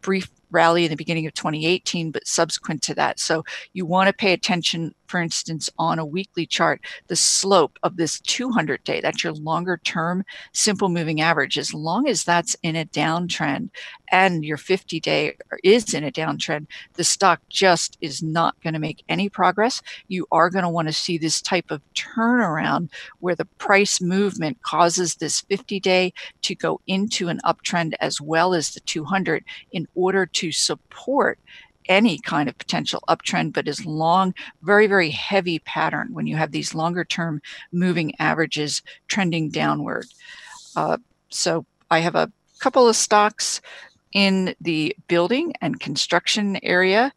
Brief rally in the beginning of 2018, but subsequent to that. So you want to pay attention, for instance, on a weekly chart, the slope of this 200-day, that's your longer term simple moving average. As long as that's in a downtrend and your 50-day is in a downtrend, the stock just is not going to make any progress. You are going to want to see this type of turnaround where the price movement causes this 50-day to go into an uptrend as well as the 200 in order to support any kind of potential uptrend, but is long, very, very heavy pattern when you have these longer term moving averages trending downward. So I have a couple of stocks in the building and construction area,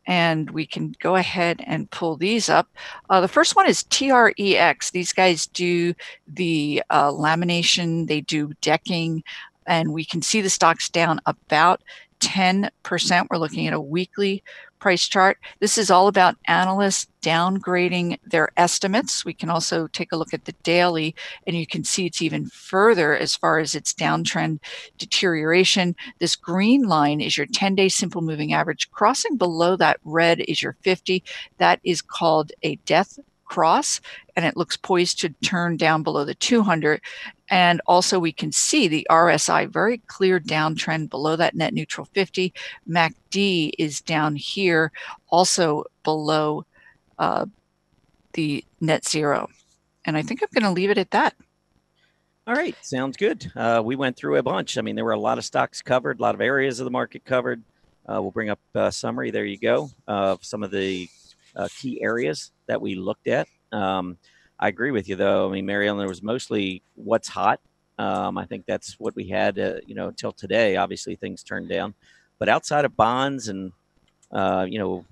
and we can go ahead and pull these up. The first one is TREX. These guys do the lamination, they do decking, and we can see the stocks down about 10%. We're looking at a weekly price chart. This is all about analysts downgrading their estimates. We can also take a look at the daily, and you can see it's even further as far as its downtrend deterioration. This green line is your 10-day simple moving average. Crossing below that red is your 50. That is called a death cross, and it looks poised to turn down below the 200. And also we can see the RSI, very clear downtrend below that net neutral 50. MACD is down here, also below the net zero. And I think I'm going to leave it at that. All right, sounds good. We went through a bunch. I mean, there were a lot of stocks covered, a lot of areas of the market covered. We'll bring up a summary. There you go, of some of the key areas that we looked at. I agree with you, though. I mean, Mary Ellen, there was mostly what's hot. I think that's what we had, until today. Obviously, things turned down. But outside of bonds and, or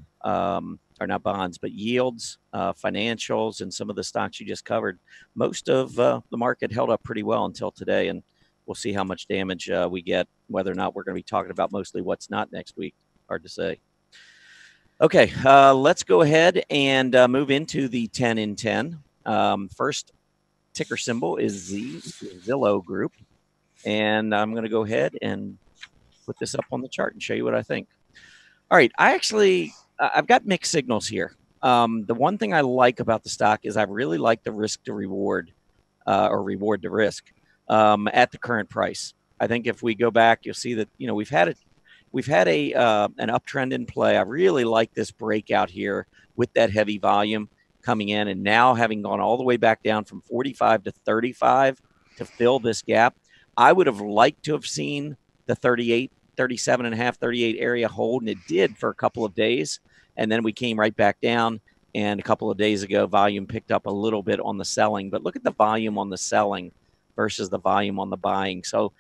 not bonds, but yields, financials, and some of the stocks you just covered, most of the market held up pretty well until today. And we'll see how much damage we get, whether or not we're going to be talking about mostly what's not next week. Hard to say. Okay, let's go ahead and move into the 10 in 10. First ticker symbol is Zillow Group. And I'm going to go ahead and put this up on the chart and show you what I think. All right, I've got mixed signals here. The one thing I like about the stock is I really like the risk to reward, or reward to risk, at the current price. I think if we go back, you'll see that we've had an uptrend in play. I really like this breakout here with that heavy volume coming in, and now having gone all the way back down from 45 to 35 to fill this gap. I would have liked to have seen the 38, 37 and a half, 38 area hold, and it did for a couple of days. And then we came right back down. And a couple of days ago, volume picked up a little bit on the selling. But look at the volume on the selling versus the volume on the buying. So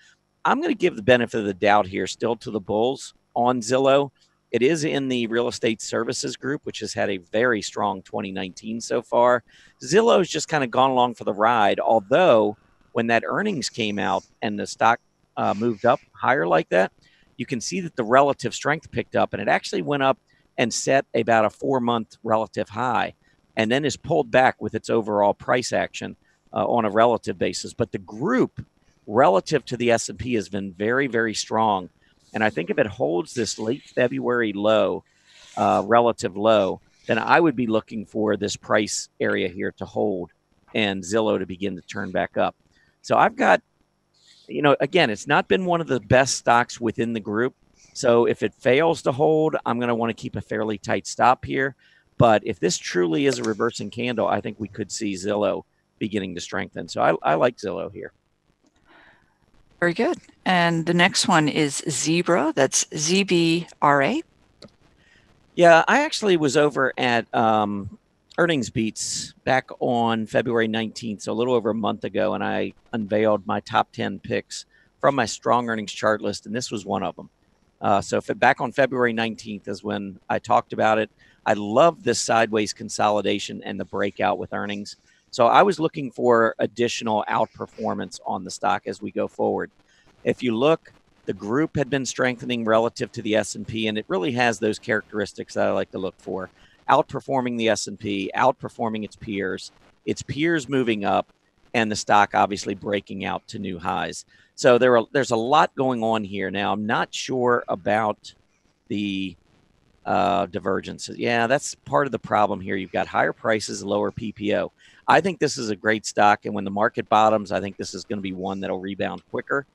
I'm going to give the benefit of the doubt here still to the bulls on Zillow. It is in the real estate services group, which has had a very strong 2019 so far. Zillow's just kind of gone along for the ride, although when that earnings came out and the stock moved up higher like that, you can see that the relative strength picked up, and it actually went up and set about a 4-month relative high, and then is pulled back with its overall price action on a relative basis. But the group relative to the S&P has been very, very strong. And I think if it holds this late February low, relative low, then I would be looking for this price area here to hold and Zillow to begin to turn back up. So I've got, again, it's not been one of the best stocks within the group. So if it fails to hold, I'm going to want to keep a fairly tight stop here. But if this truly is a reversing candle, I think we could see Zillow beginning to strengthen. So I like Zillow here. Very good. And the next one is Zebra. That's ZBRA. Yeah, I actually was over at Earnings Beats back on February 19th, so a little over a month ago, and I unveiled my top 10 picks from my strong earnings chart list, and this was one of them. So back on February 19th is when I talked about it. I love this sideways consolidation and the breakout with earnings. So I was looking for additional outperformance on the stock as we go forward. If you look, the group had been strengthening relative to the S&P, and it really has those characteristics that I like to look for. Outperforming the S&P, outperforming its peers moving up, and the stock obviously breaking out to new highs. So there's a lot going on here. Now, I'm not sure about the divergences. Yeah, that's part of the problem here. You've got higher prices, lower PPO. I think this is a great stock, and when the market bottoms, I think this is going to be one that'll rebound quicker.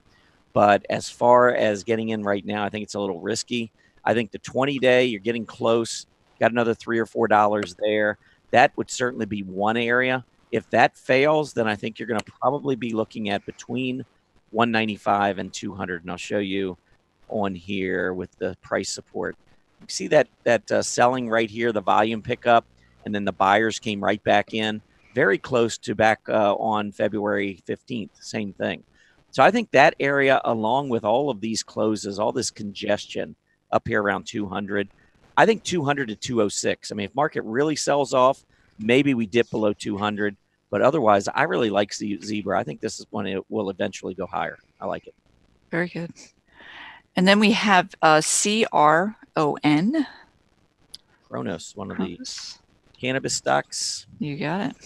But as far as getting in right now, I think it's a little risky. I think the 20-day, you're getting close. Got another $3 or $4 there. That would certainly be one area. If that fails, then I think you're going to probably be looking at between 195 and 200. And I'll show you on here with the price support. You see that selling right here, the volume pickup, and then the buyers came right back in, very close to back on February 15th, same thing. So I think that area, along with all of these closes, all this congestion up here around 200, I think 200 to 206. I mean, if market really sells off, maybe we dip below 200. But otherwise, I really like Zebra. I think this is one it will eventually go higher. I like it. Very good. And then we have CRON. Kronos, one of the cannabis stocks. You got it.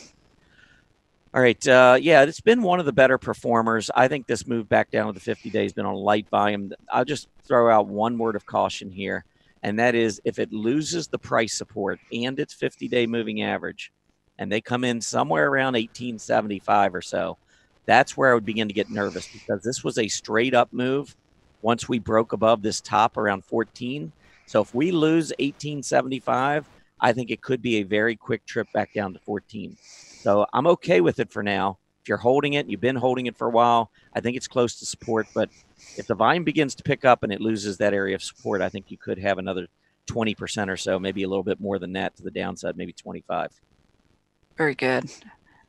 All right. Yeah, it's been one of the better performers. I think this move back down to the 50 days has been on light volume. I'll just throw out one word of caution here, and that is if it loses the price support and its 50-day moving average, and they come in somewhere around 1875 or so, that's where I would begin to get nervous, because this was a straight up move once we broke above this top around 14. So if we lose 1875, I think it could be a very quick trip back down to 14. So I'm okay with it for now. If you're holding it, you've been holding it for a while, I think it's close to support. But if the volume begins to pick up and it loses that area of support, I think you could have another 20% or so, maybe a little bit more than that to the downside, maybe 25. Very good.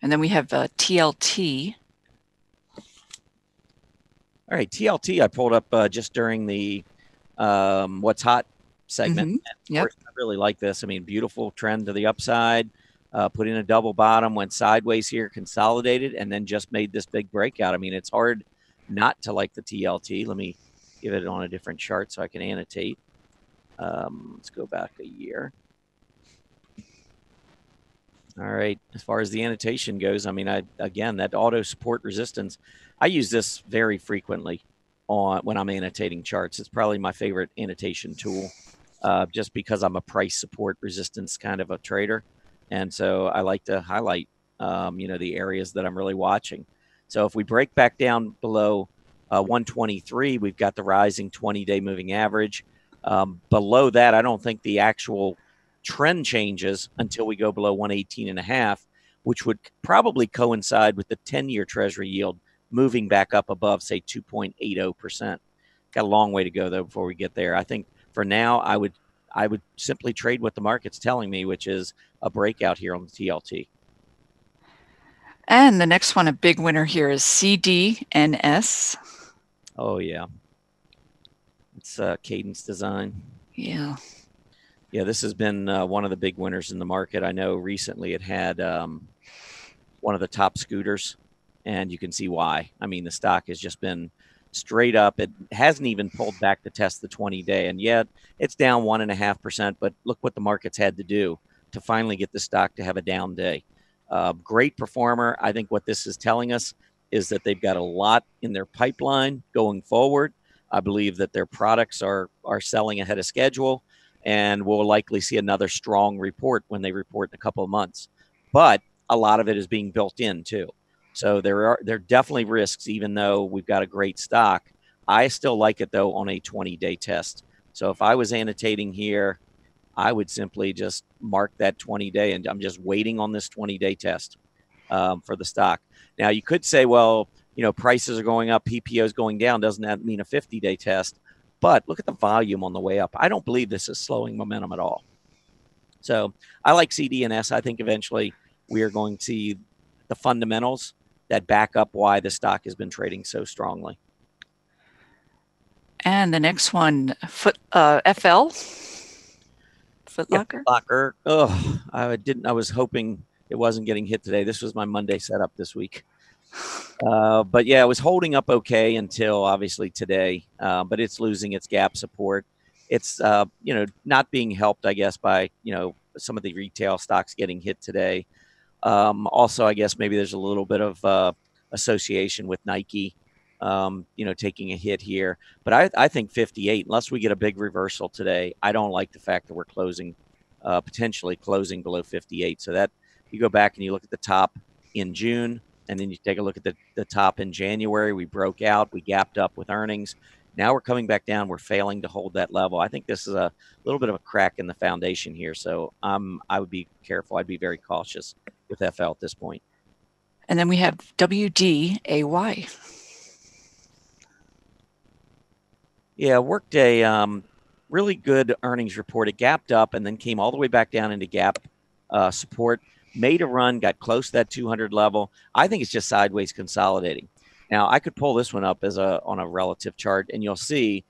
And then we have TLT. All right, TLT I pulled up just during the What's Hot segment. Mm-hmm. Yep. I really like this. I mean, beautiful trend to the upside. Put in a double bottom, went sideways here, consolidated, and then just made this big breakout. I mean, it's hard not to like the TLT. Let me give it on a different chart so I can annotate. Let's go back a year. All right. As far as the annotation goes, I mean, again, that auto support resistance, I use this very frequently when I'm annotating charts. It's probably my favorite annotation tool, just because I'm a price support resistance kind of a trader. And so I like to highlight, the areas that I'm really watching. So if we break back down below 123, we've got the rising 20-day moving average. Below that, I don't think the actual trend changes until we go below 118.5, which would probably coincide with the 10-year Treasury yield moving back up above, say, 2.80%. Got a long way to go, though, before we get there. I think for now, I would simply trade what the market's telling me, which is a breakout here on the TLT. And the next one, a big winner here, is CDNS. Oh, yeah. It's Cadence Design. Yeah. Yeah, this has been one of the big winners in the market. I know recently it had one of the top scooters, and you can see why. I mean, the stock has just been straight up. It hasn't even pulled back to test the 20-day, and yet it's down 1.5%. But look what the market's had to do to finally get the stock to have a down day. Great performer. I think what this is telling us is that they've got a lot in their pipeline going forward. I believe that their products are selling ahead of schedule, and we'll likely see another strong report when they report in a couple of months. But a lot of it is being built in too. So there are definitely risks, even though we've got a great stock. I still like it, though, on a 20-day test. So if I was annotating here, I would simply just mark that 20-day, and I'm just waiting on this 20-day test for the stock. Now, you could say, well, prices are going up, PPO is going down. Doesn't that mean a 50-day test? But look at the volume on the way up. I don't believe this is slowing momentum at all. So I like CDNS. I think eventually we are going to see the fundamentals that back up why the stock has been trading so strongly. And the next one, FL. Foot Locker. Yeah, Locker. Oh, I was hoping it wasn't getting hit today. This was my Monday setup this week. But yeah, it was holding up okay until obviously today. But it's losing its gap support. It's not being helped, I guess, by some of the retail stocks getting hit today. Also, I guess maybe there's a little bit of association with Nike, taking a hit here. But I think 58, unless we get a big reversal today, I don't like the fact that we're potentially closing below 58. So that you go back and you look at the top in June, and then you take a look at the top in January. We broke out, we gapped up with earnings. Now we're coming back down. We're failing to hold that level. I think this is a little bit of a crack in the foundation here. So I would be careful. I'd be very cautious with FL at this point. And then we have WDAY. Yeah, Workday, really good earnings report. It gapped up and then came all the way back down into gap support, made a run, got close to that 200 level. I think it's just sideways consolidating. Now, I could pull this one up on a relative chart, and you'll see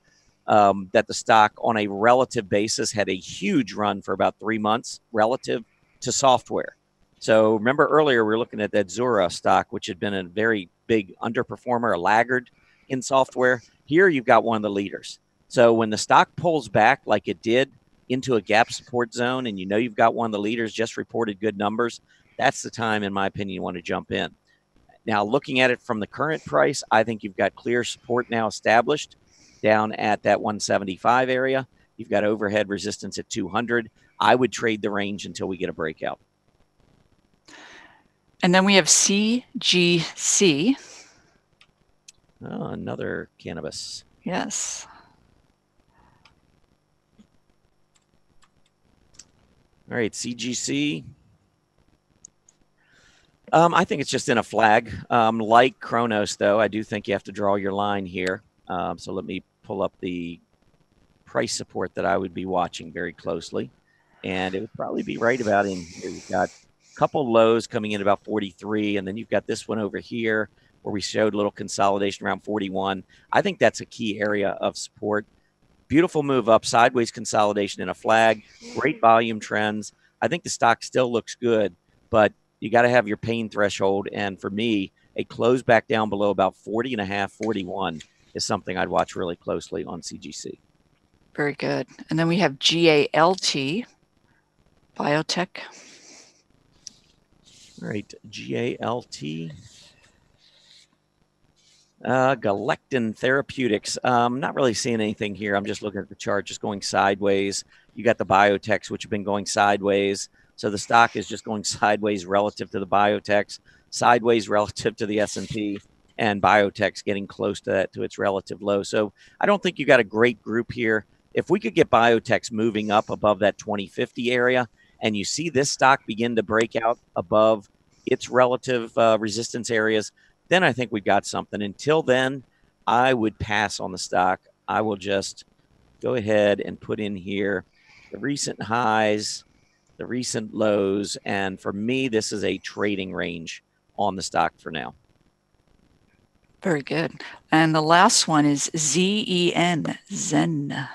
that the stock on a relative basis had a huge run for about 3 months relative to software. So remember earlier we were looking at that Zura stock, which had been a very big underperformer, a laggard in software. Here you've got one of the leaders. So when the stock pulls back like it did into a gap support zone, and you've got one of the leaders just reported good numbers, that's the time, in my opinion, you want to jump in. Now, looking at it from the current price, I think you've got clear support now established down at that 175 area. You've got overhead resistance at 200. I would trade the range until we get a breakout. And then we have CGC. Oh, another cannabis. Yes. All right, CGC. I think it's just in a flag. Like Kronos, though, I do think you have to draw your line here. So let me pull up the price support that I would be watching very closely. And it would probably be right about in here. You've got a couple lows coming in about 43, and then you've got this one over here where we showed a little consolidation around 41. I think that's a key area of support. Beautiful move up, sideways consolidation in a flag, great volume trends. I think the stock still looks good, but you got to have your pain threshold. And for me, a close back down below about 40 and a half, 41 is something I'd watch really closely on CGC. Very good. And then we have GALT, biotech. All right, GALT. Galectin Therapeutics. Not really seeing anything here. I'm just looking at the chart, just going sideways. You got the biotechs, which have been going sideways. So the stock is just going sideways relative to the biotechs, sideways relative to the S&P, and biotechs getting close to that, to its relative low. So I don't think you got a great group here. If we could get biotechs moving up above that 2050 area, and you see this stock begin to break out above its relative resistance areas, then I think we got something. Until then, I would pass on the stock. I will just go ahead and put in here the recent highs, the recent lows, and for me, this is a trading range on the stock for now. Very good. And the last one is ZEN, Zen.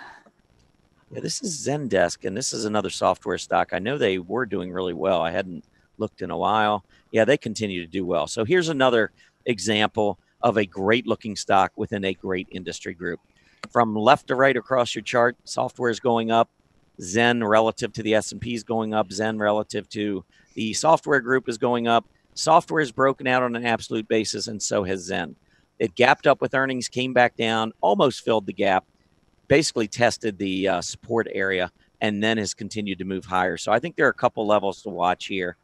Yeah, this is Zendesk, and this is another software stock. I know they were doing really well. I hadn't looked in a while. Yeah, they continue to do well. So here's another example of a great looking stock within a great industry group. From left to right across your chart, software is going up. Zen relative to the S&P is going up. Zen relative to the software group is going up. Software is broken out on an absolute basis, and so has Zen. It gapped up with earnings, came back down, almost filled the gap, basically tested the support area, and then has continued to move higher. So I think there are a couple levels to watch here.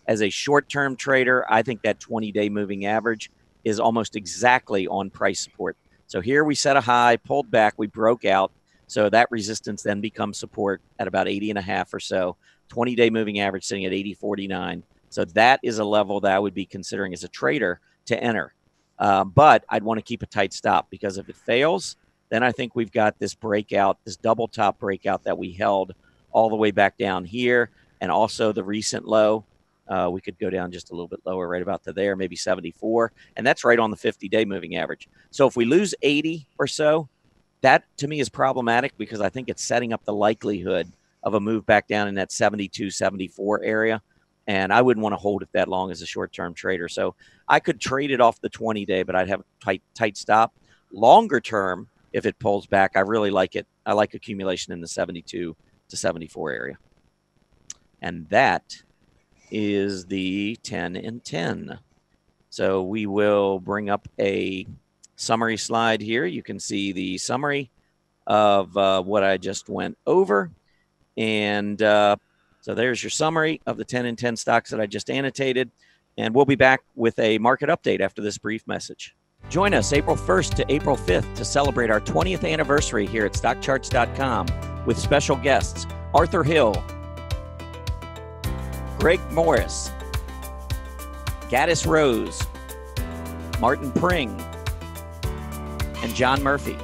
As a short-term trader, I think that 20-day moving average is almost exactly on price support. So here we set a high, pulled back, we broke out. So that resistance then becomes support at about 80 and a half or so. 20-day moving average sitting at 80.49. So that is a level that I would be considering as a trader to enter. But I'd want to keep a tight stop, because if it fails, then I think we've got this breakout, this double top breakout that we held all the way back down here, and also the recent low. We could go down just a little bit lower, right about to there, maybe 74. And that's right on the 50-day moving average. So if we lose 80 or so, that to me is problematic, because I think it's setting up the likelihood of a move back down in that 72, 74 area. And I wouldn't want to hold it that long as a short-term trader. So I could trade it off the 20-day, but I'd have a tight stop. Longer term, if it pulls back, I really like it. I like accumulation in the 72 to 74 area. And that is the 10 and 10. So we will bring up a summary slide here. You can see the summary of what I just went over. And so there's your summary of the 10 and 10 stocks that I just annotated. And we'll be back with a market update after this brief message. Join us April 1st to April 5th to celebrate our 20th anniversary here at StockCharts.com with special guests Arthur Hill, Greg Morris, Gaddis Rose, Martin Pring, and John Murphy.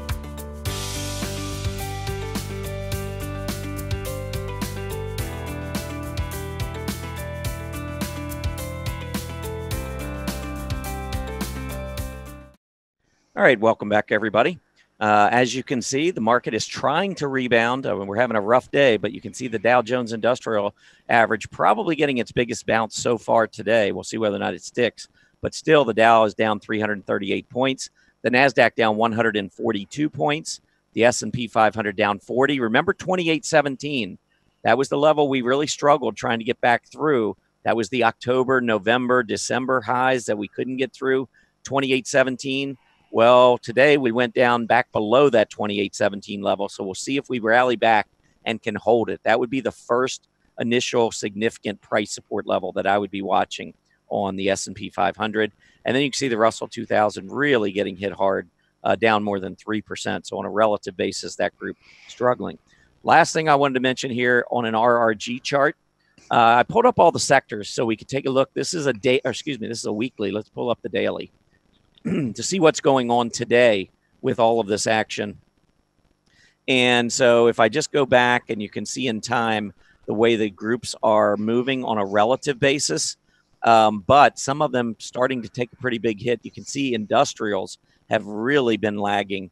All right, welcome back, everybody. As you can see, the market is trying to rebound. We're having a rough day, but you can see the Dow Jones Industrial Average probably getting its biggest bounce so far today. We'll see whether or not it sticks. But still, the Dow is down 338 points. The NASDAQ down 142 points. The S&P 500 down 40. Remember 2817. That was the level we really struggled trying to get back through. That was the October, November, December highs that we couldn't get through, 2817. Well, today we went down back below that 2817 level. So we'll see if we rally back and can hold it. That would be the first initial significant price support level that I would be watching on the S&P 500. And then you can see the Russell 2000 really getting hit hard, down more than 3%. So on a relative basis, that group struggling. Last thing I wanted to mention here on an RRG chart, I pulled up all the sectors so we could take a look. This is a day, or excuse me, this is a weekly. Let's pull up the daily to see what's going on today with all of this action. And so if I just go back, and you can see in time the way the groups are moving on a relative basis, but some of them starting to take a pretty big hit. You can see industrials have really been lagging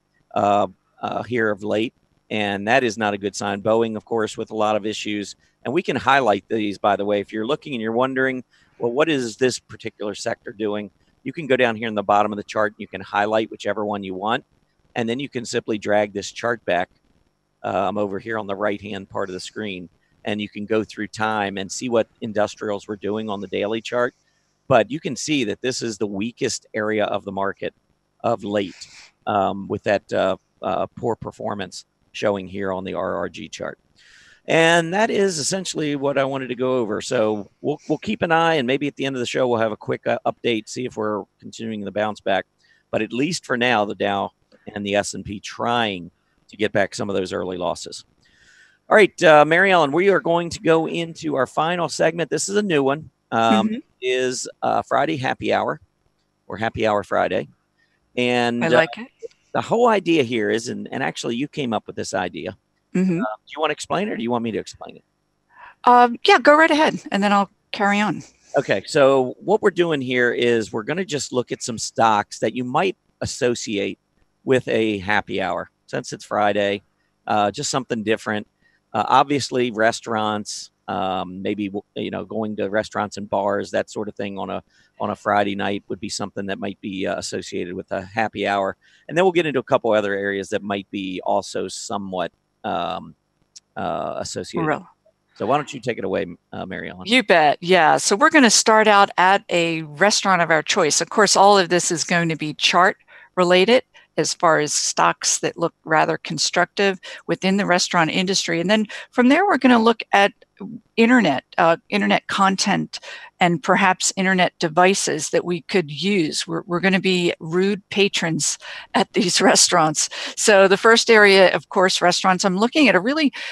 here of late, and that is not a good sign. Boeing, of course, with a lot of issues, and we can highlight these, by the way. If you're looking and you're wondering, well, what is this particular sector doing? You can go down here in the bottom of the chart, and you can highlight whichever one you want, and then you can simply drag this chart back over here on the right-hand part of the screen, and you can go through time and see what industrials were doing on the daily chart. But you can see that this is the weakest area of the market of late, with that poor performance showing here on the RRG chart. And that is essentially what I wanted to go over. So we'll keep an eye, and maybe at the end of the show we'll have a quick update, see if we're continuing the bounce back. But at least for now, the Dow and the S&P trying to get back some of those early losses. All right, Mary Ellen, we are going to go into our final segment. This is a new one. Is Friday Happy Hour, or Happy Hour Friday. And I like it. The whole idea here is, and actually you came up with this idea. Do you want to explain it, or do you want me to explain it? Yeah, go right ahead, and then I'll carry on. Okay, so what we're doing here is we're going to just look at some stocks that you might associate with a happy hour, since it's Friday, just something different. Obviously, restaurants, maybe going to restaurants and bars, that sort of thing on a Friday night would be something that might be associated with a happy hour. And then we'll get into a couple other areas that might be also somewhat associated. Real. So why don't you take it away, Mary Ellen? You bet. Yeah. So we're going to start out at a restaurant of our choice. Of course, all of this is going to be chart related, as far as stocks that look rather constructive within the restaurant industry. And then from there, we're going to look at internet content, and perhaps internet devices that we could use. We're going to be rude patrons at these restaurants. So the first area, of course, restaurants. I'm looking at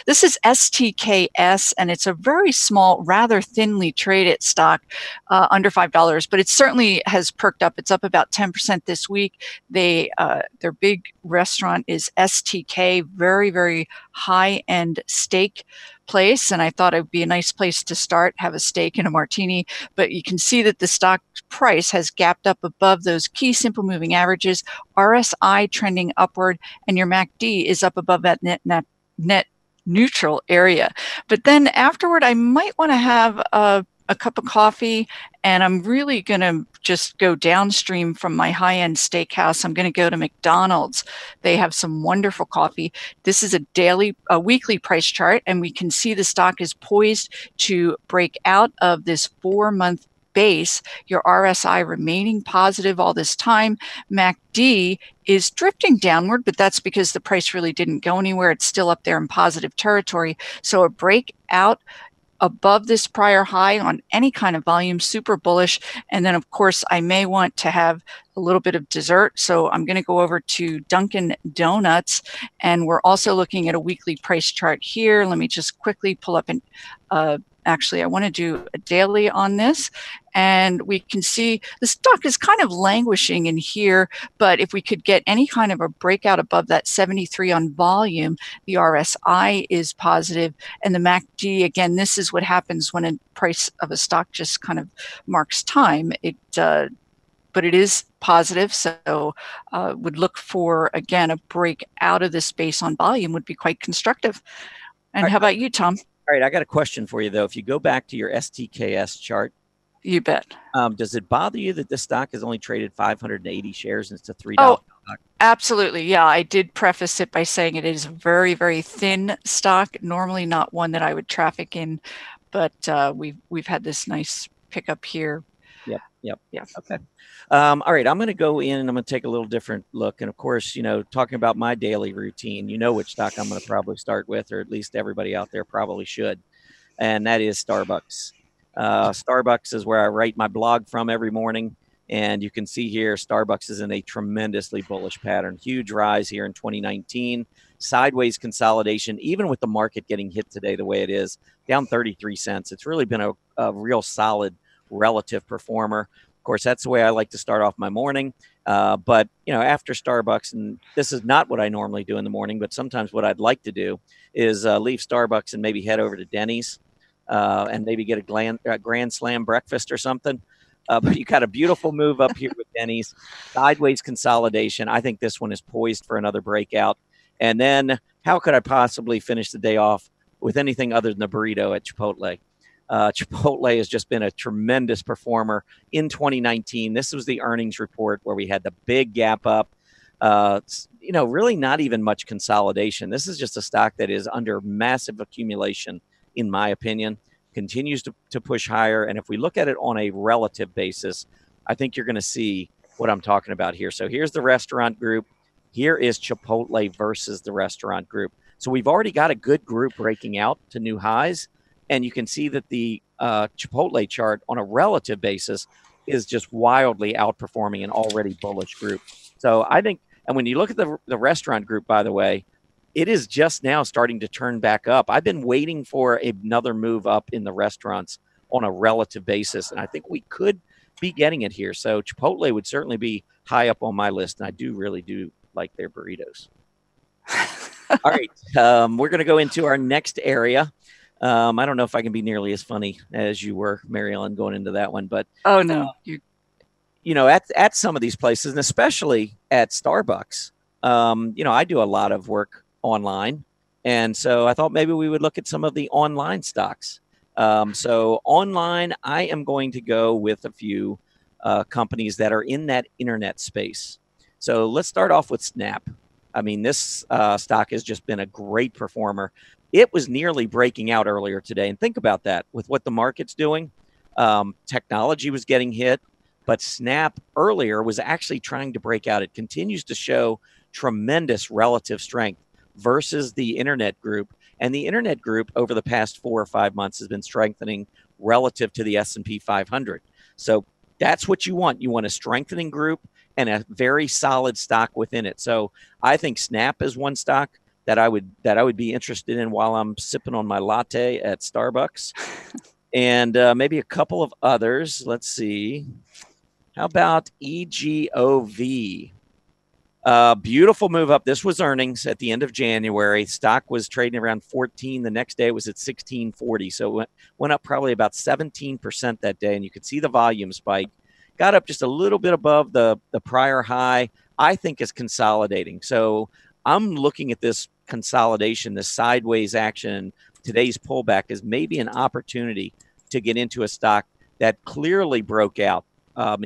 this is STKS, and it's a very small, rather thinly traded stock, under $5, but it certainly has perked up. It's up about 10% this week. Their big restaurant is STK, very, very high-end steak place, and I thought it would be a nice place to start, have a steak and a martini. But you can see that the stock price has gapped up above those key simple moving averages, RSI trending upward, and your MACD is up above that net neutral area. But then afterward, I might want to have a cup of coffee, and I'm really going to just go downstream from my high-end steakhouse. I'm going to go to McDonald's. They have some wonderful coffee. This is a weekly price chart, and we can see the stock is poised to break out of this 4-month base. Your RSI remaining positive all this time. MACD is drifting downward, but that's because the price really didn't go anywhere. It's still up there in positive territory. So a breakout above this prior high on any kind of volume, super bullish. And then, of course, I may want to have a little bit of dessert. So I'm going to go over to Dunkin' Donuts, and we're also looking at a weekly price chart here. Let me just quickly pull up actually, I want to do a daily on this, and we can see the stock is kind of languishing in here, but if we could get any kind of a breakout above that 73 on volume, the RSI is positive, and the MACD, again, this is what happens when a price of a stock just kind of marks time. But it is positive, so would look for, again, a break out of this base on volume would be quite constructive. And how about you, Tom? All right, I got a question for you, though. If you go back to your STKS chart. You bet. Does it bother you that this stock has only traded 580 shares and it's a $3 stock? Absolutely. Yeah, I did preface it by saying it is a very, very thin stock, normally not one that I would traffic in, but we've had this nice pickup here. Yep. Okay. All right, I'm going to go in and I'm going to take a little different look. And of course, talking about my daily routine, which stock I'm going to probably start with, or at least everybody out there probably should. And that is Starbucks. Starbucks is where I write my blog from every morning. And you can see here, Starbucks is in a tremendously bullish pattern. Huge rise here in 2019. Sideways consolidation, even with the market getting hit today the way it is, down 33 cents. It's really been a real solid relative performer. course, that's the way I like to start off my morning. But, after Starbucks, and this is not what I normally do in the morning, but sometimes what I'd like to do is leave Starbucks and maybe head over to Denny's and maybe get a Grand Slam breakfast or something. But you got a beautiful move up here with Denny's, sideways consolidation. I think this one is poised for another breakout. And then how could I possibly finish the day off with anything other than a burrito at Chipotle? Chipotle has just been a tremendous performer in 2019. This was the earnings report where we had the big gap up. Really not even much consolidation. This is just a stock that is under massive accumulation, in my opinion, continues to push higher. And if we look at it on a relative basis, I think you're going to see what I'm talking about here. So here's the restaurant group. Here is Chipotle versus the restaurant group. So we've already got a good group breaking out to new highs. And you can see that the Chipotle chart on a relative basis is just wildly outperforming an already bullish group. So I think, and when you look at the restaurant group, by the way, it is just now starting to turn back up. I've been waiting for another move up in the restaurants on a relative basis, and I think we could be getting it here. So Chipotle would certainly be high up on my list, and I really do like their burritos. All right, we're going to go into our next area. I don't know if I can be nearly as funny as you were, Mary Ellen, going into that one, but oh no, at some of these places, and especially at Starbucks, I do a lot of work online, and so I thought maybe we would look at some of the online stocks. So online, I am going to go with a few companies that are in that internet space. So let's start off with Snap. I mean, this stock has just been a great performer. It was nearly breaking out earlier today. And think about that with what the market's doing. Technology was getting hit, but Snap earlier was actually trying to break out. It continues to show tremendous relative strength versus the internet group. And the internet group over the past 4 or 5 months has been strengthening relative to the S&P 500. So that's what you want. You want a strengthening group and a very solid stock within it. So I think Snap is one stock that I would be interested in while I'm sipping on my latte at Starbucks. And maybe a couple of others. Let's see. How about EGOV? Beautiful move up. This was earnings at the end of January. Stock was trading around 14. The next day it was at 1640. So it went up probably about 17% that day. And you could see the volume spike. Got up just a little bit above the prior high. I think is consolidating. So I'm looking at this consolidation, this sideways action, today's pullback is maybe an opportunity to get into a stock that clearly broke out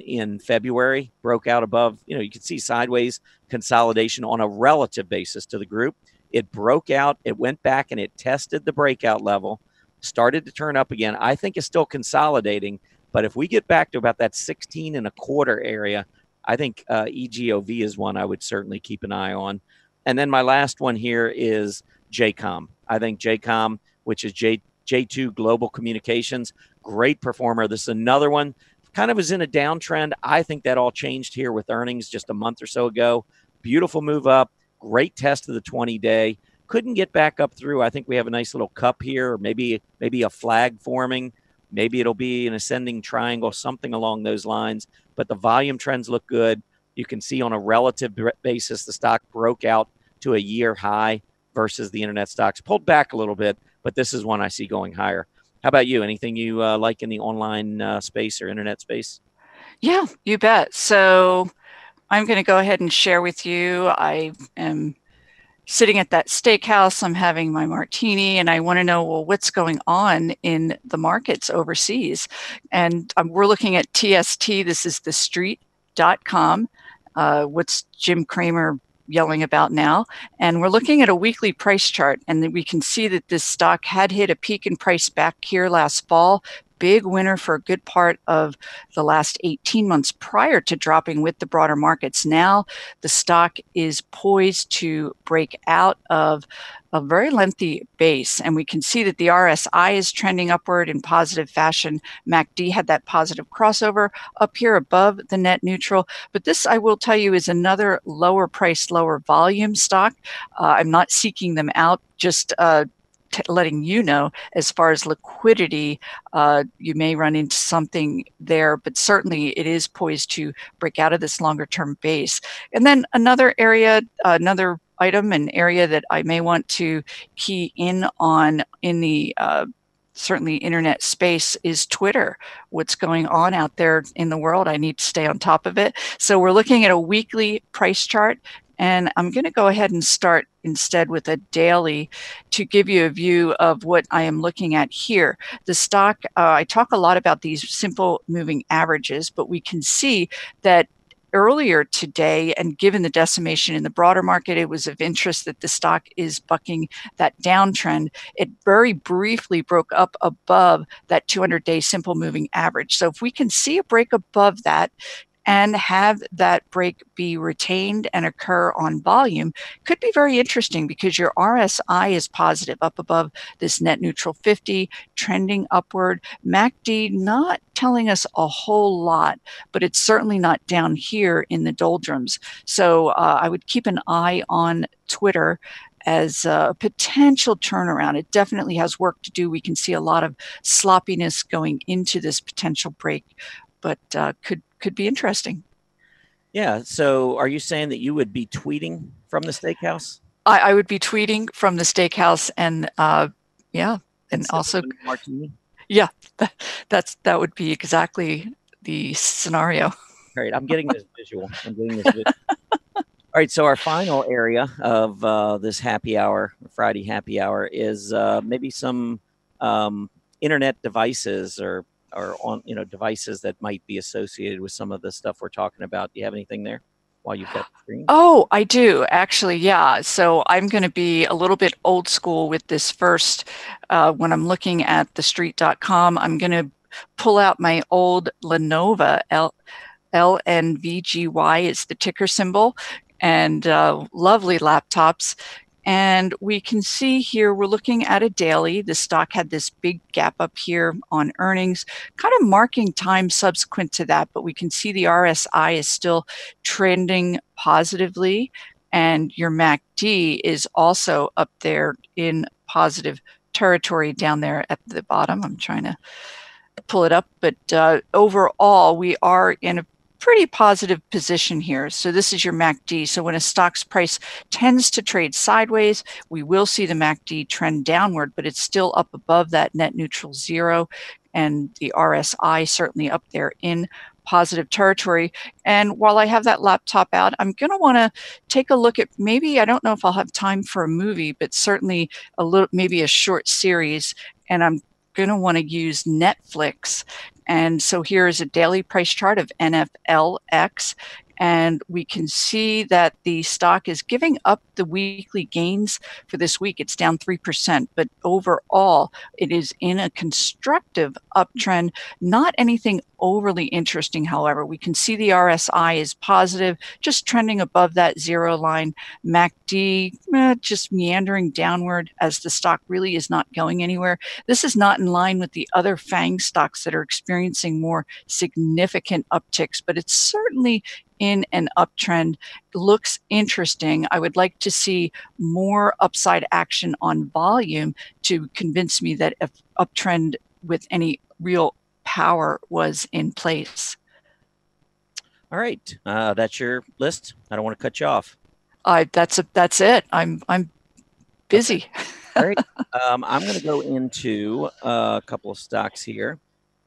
in February, broke out above, you can see sideways consolidation on a relative basis to the group. It broke out, it went back and it tested the breakout level, started to turn up again. I think it's still consolidating, but if we get back to about that 16 and a quarter area, I think EGOV is one I would certainly keep an eye on. And then my last one here is JCOM. I think JCOM, which is J2 Global Communications, great performer. This is another one, kind of is in a downtrend. I think that all changed here with earnings just a month or so ago. Beautiful move up, great test of the 20-day. Couldn't get back up through. I think we have a nice little cup here, or maybe a flag forming. Maybe it'll be an ascending triangle, something along those lines. But the volume trends look good. You can see on a relative basis, the stock broke out to a year high versus the internet stocks. Pulled back a little bit, but this is one I see going higher. How about you? Anything you like in the online space or internet space? Yeah, you bet. So I'm going to go ahead and share with you. I am sitting at that steakhouse. I'm having my martini, and I want to know, well, what's going on in the markets overseas? And we're looking at TST. This is thestreet.com. What's Jim Cramer yelling about now? And we're looking at a weekly price chart, and we can see that this stock had hit a peak in price back here last fall. Big winner for a good part of the last 18 months prior to dropping with the broader markets. Now the stock is poised to break out of a very lengthy base, and we can see that the RSI is trending upward in positive fashion. MACD had that positive crossover up here above the net neutral, but this, I will tell you, is another lower price, lower volume stock. I'm not seeking them out, just letting you know as far as liquidity, you may run into something there, but certainly it is poised to break out of this longer term base. And then another area, another item, an area that I may want to key in on in the certainly internet space is Twitter. What's going on out there in the world? I need to stay on top of it. So we're looking at a weekly price chart, and I'm going to go ahead and start instead with a daily to give you a view of what I am looking at here. The stock, I talk a lot about these simple moving averages, but we can see that earlier today, and given the decimation in the broader market, it was of interest that the stock is bucking that downtrend. It very briefly broke up above that 200-day simple moving average. So if we can see a break above that and have that break be retained and occur on volume, could be very interesting because your RSI is positive up above this net neutral 50, trending upward. MACD not telling us a whole lot, but it's certainly not down here in the doldrums. So I would keep an eye on Twitter as a potential turnaround. It definitely has work to do. We can see a lot of sloppiness going into this potential break, but could be interesting. Yeah. So are you saying that you would be tweeting from the steakhouse? I would be tweeting from the steakhouse, and yeah, and also martini. Yeah, that would be exactly the scenario. All right, I'm getting this visual. All right, so our final area of this happy hour, Friday happy hour, is maybe some internet devices or on devices that might be associated with some of the stuff we're talking about. Do you have anything there while you've got the screen? Oh, I do actually. Yeah. So I'm going to be a little bit old school with this first. When I'm looking at thestreet.com, I'm going to pull out my old Lenovo LNVGY is the ticker symbol, and lovely laptops. And we can see here, we're looking at a daily. The stock had this big gap up here on earnings, kind of marking time subsequent to that, but we can see the RSI is still trending positively. And your MACD is also up there in positive territory down there at the bottom. I'm trying to pull it up, but overall, we are in a pretty positive position here. So this is your MACD. So when a stock's price tends to trade sideways, we will see the MACD trend downward, but it's still up above that net neutral 0, and the RSI certainly up there in positive territory. And while I have that laptop out, I'm going to want to take a look at, maybe, I don't know if I'll have time for a movie, but certainly maybe a short series. And I'm going to want to use Netflix. And so here is a daily price chart of NFLX. And we can see that the stock is giving up the weekly gains for this week. It's down 3%, but overall, it is in a constructive uptrend. Not anything overly interesting, however. We can see the RSI is positive, just trending above that 0 line. MACD just meandering downward as the stock really is not going anywhere. This is not in line with the other FANG stocks that are experiencing more significant upticks, but it's certainly in an uptrend. Looks interesting. I would like to see more upside action on volume to convince me that an uptrend with any real power was in place. All right, that's your list. I don't want to cut you off. That's it. I'm busy. Okay. All right. I'm going to go into a couple of stocks here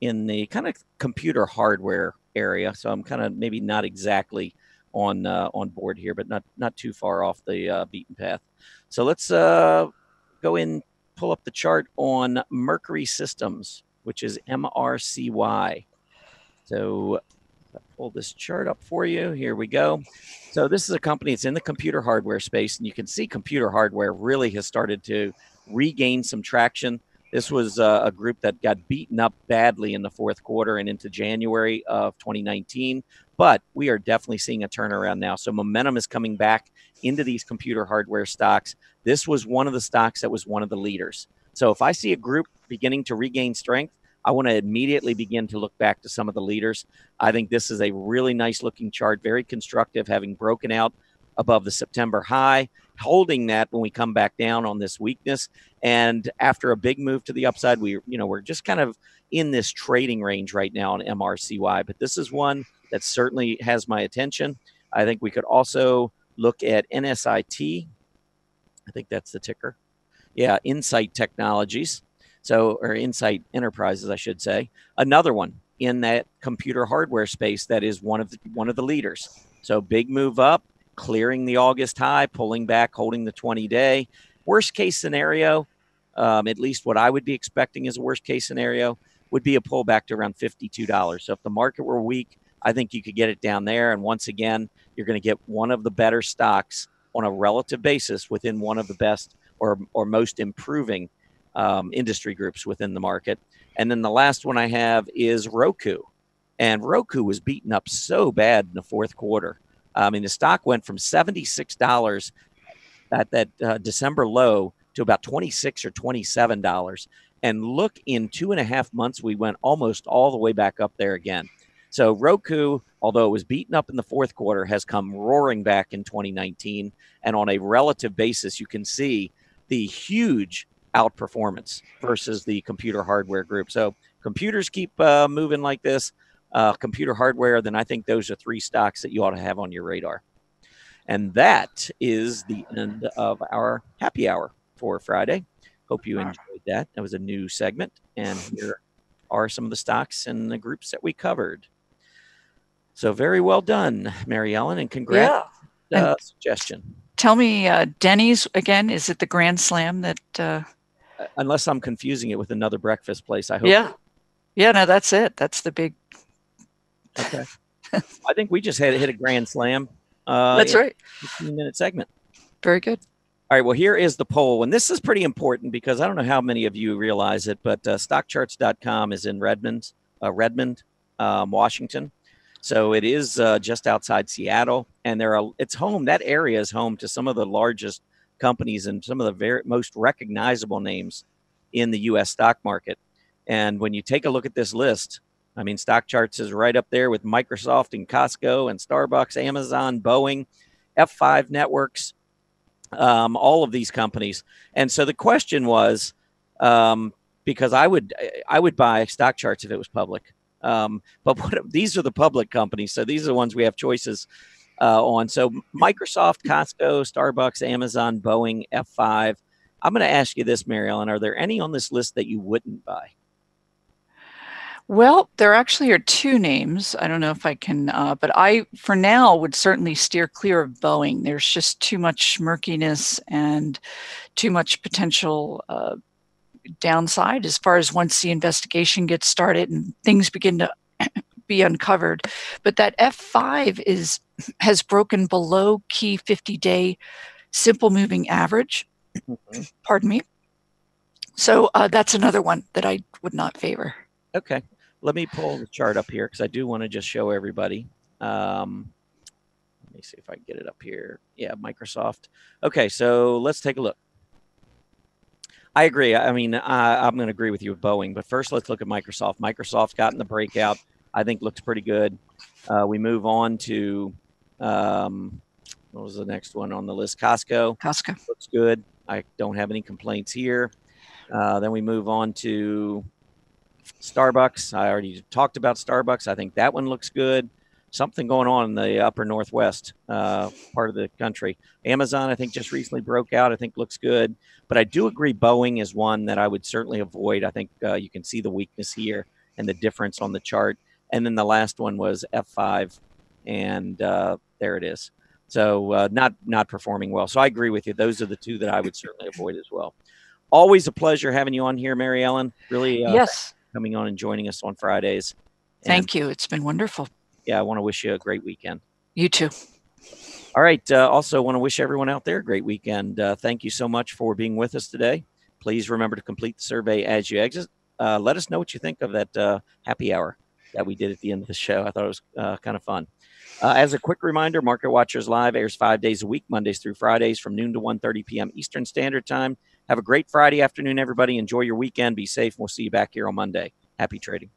in the kind of computer hardware area. So I'm kind of maybe not exactly on board here, but not too far off the beaten path. So let's go in, pull up the chart on Mercury Systems, which is MRCY. So I'll pull this chart up for you. Here we go. So this is a company that's in the computer hardware space, and you can see computer hardware really has started to regain some traction. This was a group that got beaten up badly in the fourth quarter and into January of 2019, but we are definitely seeing a turnaround now. So momentum is coming back into these computer hardware stocks. This was one of the stocks that was one of the leaders. So if I see a group beginning to regain strength, I want to immediately begin to look back to some of the leaders. I think this is a really nice looking chart, very constructive, having broken out above the September high, holding that when we come back down on this weakness. And after a big move to the upside, we're just kind of in this trading range right now on MRCY. But this is one that certainly has my attention. I think we could also look at NSIT. I think that's the ticker. Yeah, Insight Technologies. Or Insight Enterprises, I should say. Another one in that computer hardware space that is one of the leaders. So big move up, clearing the August high, pulling back, holding the 20-day. Worst case scenario, at least what I would be expecting as a worst case scenario, would be a pullback to around $52. So if the market were weak, I think you could get it down there. And once again, you're going to get one of the better stocks on a relative basis within one of the best or most improving industry groups within the market. And then the last one I have is Roku. And Roku was beaten up so bad in the fourth quarter. I mean, the stock went from $76 at that December low to about $26 or $27. And look, in 2.5 months, we went almost all the way back up there again. So Roku, although it was beaten up in the fourth quarter, has come roaring back in 2019. And on a relative basis, you can see the huge outperformance versus the computer hardware group. So computers keep moving like this, computer hardware, then I think those are 3 stocks that you ought to have on your radar. And that is the end of our happy hour for Friday. Hope you enjoyed that. That was a new segment. And here are some of the stocks and the groups that we covered. So very well done, Mary Ellen, and congrats. Yeah. Suggestion. Tell me, Denny's, again, is it the Grand Slam that... Unless I'm confusing it with another breakfast place, I hope. Yeah. Yeah, no, that's it. That's the big... Okay. I think we just hit a grand slam. That's right. 15-minute segment. Very good. All right, well, here is the poll. And this is pretty important because I don't know how many of you realize it, but stockcharts.com is in Redmond, Washington. So it is just outside Seattle. And it's home. That area is home to some of the largest companies and some of the most recognizable names in the U.S. stock market. And when you take a look at this list, I mean, Stock Charts is right up there with Microsoft and Costco and Starbucks, Amazon, Boeing, F5 Networks, all of these companies. And so the question was, because I would buy Stock Charts if it was public. But these are the public companies. So these are the ones we have choices on. So Microsoft, Costco, Starbucks, Amazon, Boeing, F5. I'm going to ask you this, Mary Ellen. Are there any on this list that you wouldn't buy? Well, there actually are 2 names. I don't know if I can, but I, for now, would certainly steer clear of Boeing. There's just too much murkiness and too much potential downside as far as once the investigation gets started and things begin to be uncovered. But that F5 has broken below key 50-day simple moving average. Pardon me. So that's another one that I would not favor. Okay. Let me pull the chart up here because I do want to just show everybody. Let me see if I can get it up here. Yeah, Microsoft. Okay, so let's take a look. I agree. I mean, I'm going to agree with you with Boeing. But first, let's look at Microsoft. Microsoft's gotten the breakout. I think looks pretty good. We move on to, what was the next one on the list? Costco. Costco. Looks good. I don't have any complaints here. Then we move on to Starbucks. I already talked about Starbucks. I think that one looks good. Something going on in the upper Northwest part of the country. Amazon, I think, just recently broke out. I think looks good. But I do agree Boeing is one that I would certainly avoid. I think you can see the weakness here and the difference on the chart. And then the last one was F5. And there it is. So not performing well. So I agree with you. Those are the 2 that I would certainly avoid as well. Always a pleasure having you on here, Mary Ellen. Really yes. Coming on and joining us on Fridays. Thank you. It's been wonderful. Yeah, I want to wish you a great weekend. You too. All right. Also want to wish everyone out there a great weekend. Thank you so much for being with us today. Please remember to complete the survey as you exit. Let us know what you think of that happy hour that we did at the end of the show. I thought it was kind of fun. As a quick reminder, Market Watchers Live airs 5 days a week, Mondays through Fridays from noon to 1:30 p.m. Eastern Standard Time. Have a great Friday afternoon, everybody. Enjoy your weekend. Be safe. We'll see you back here on Monday. Happy trading.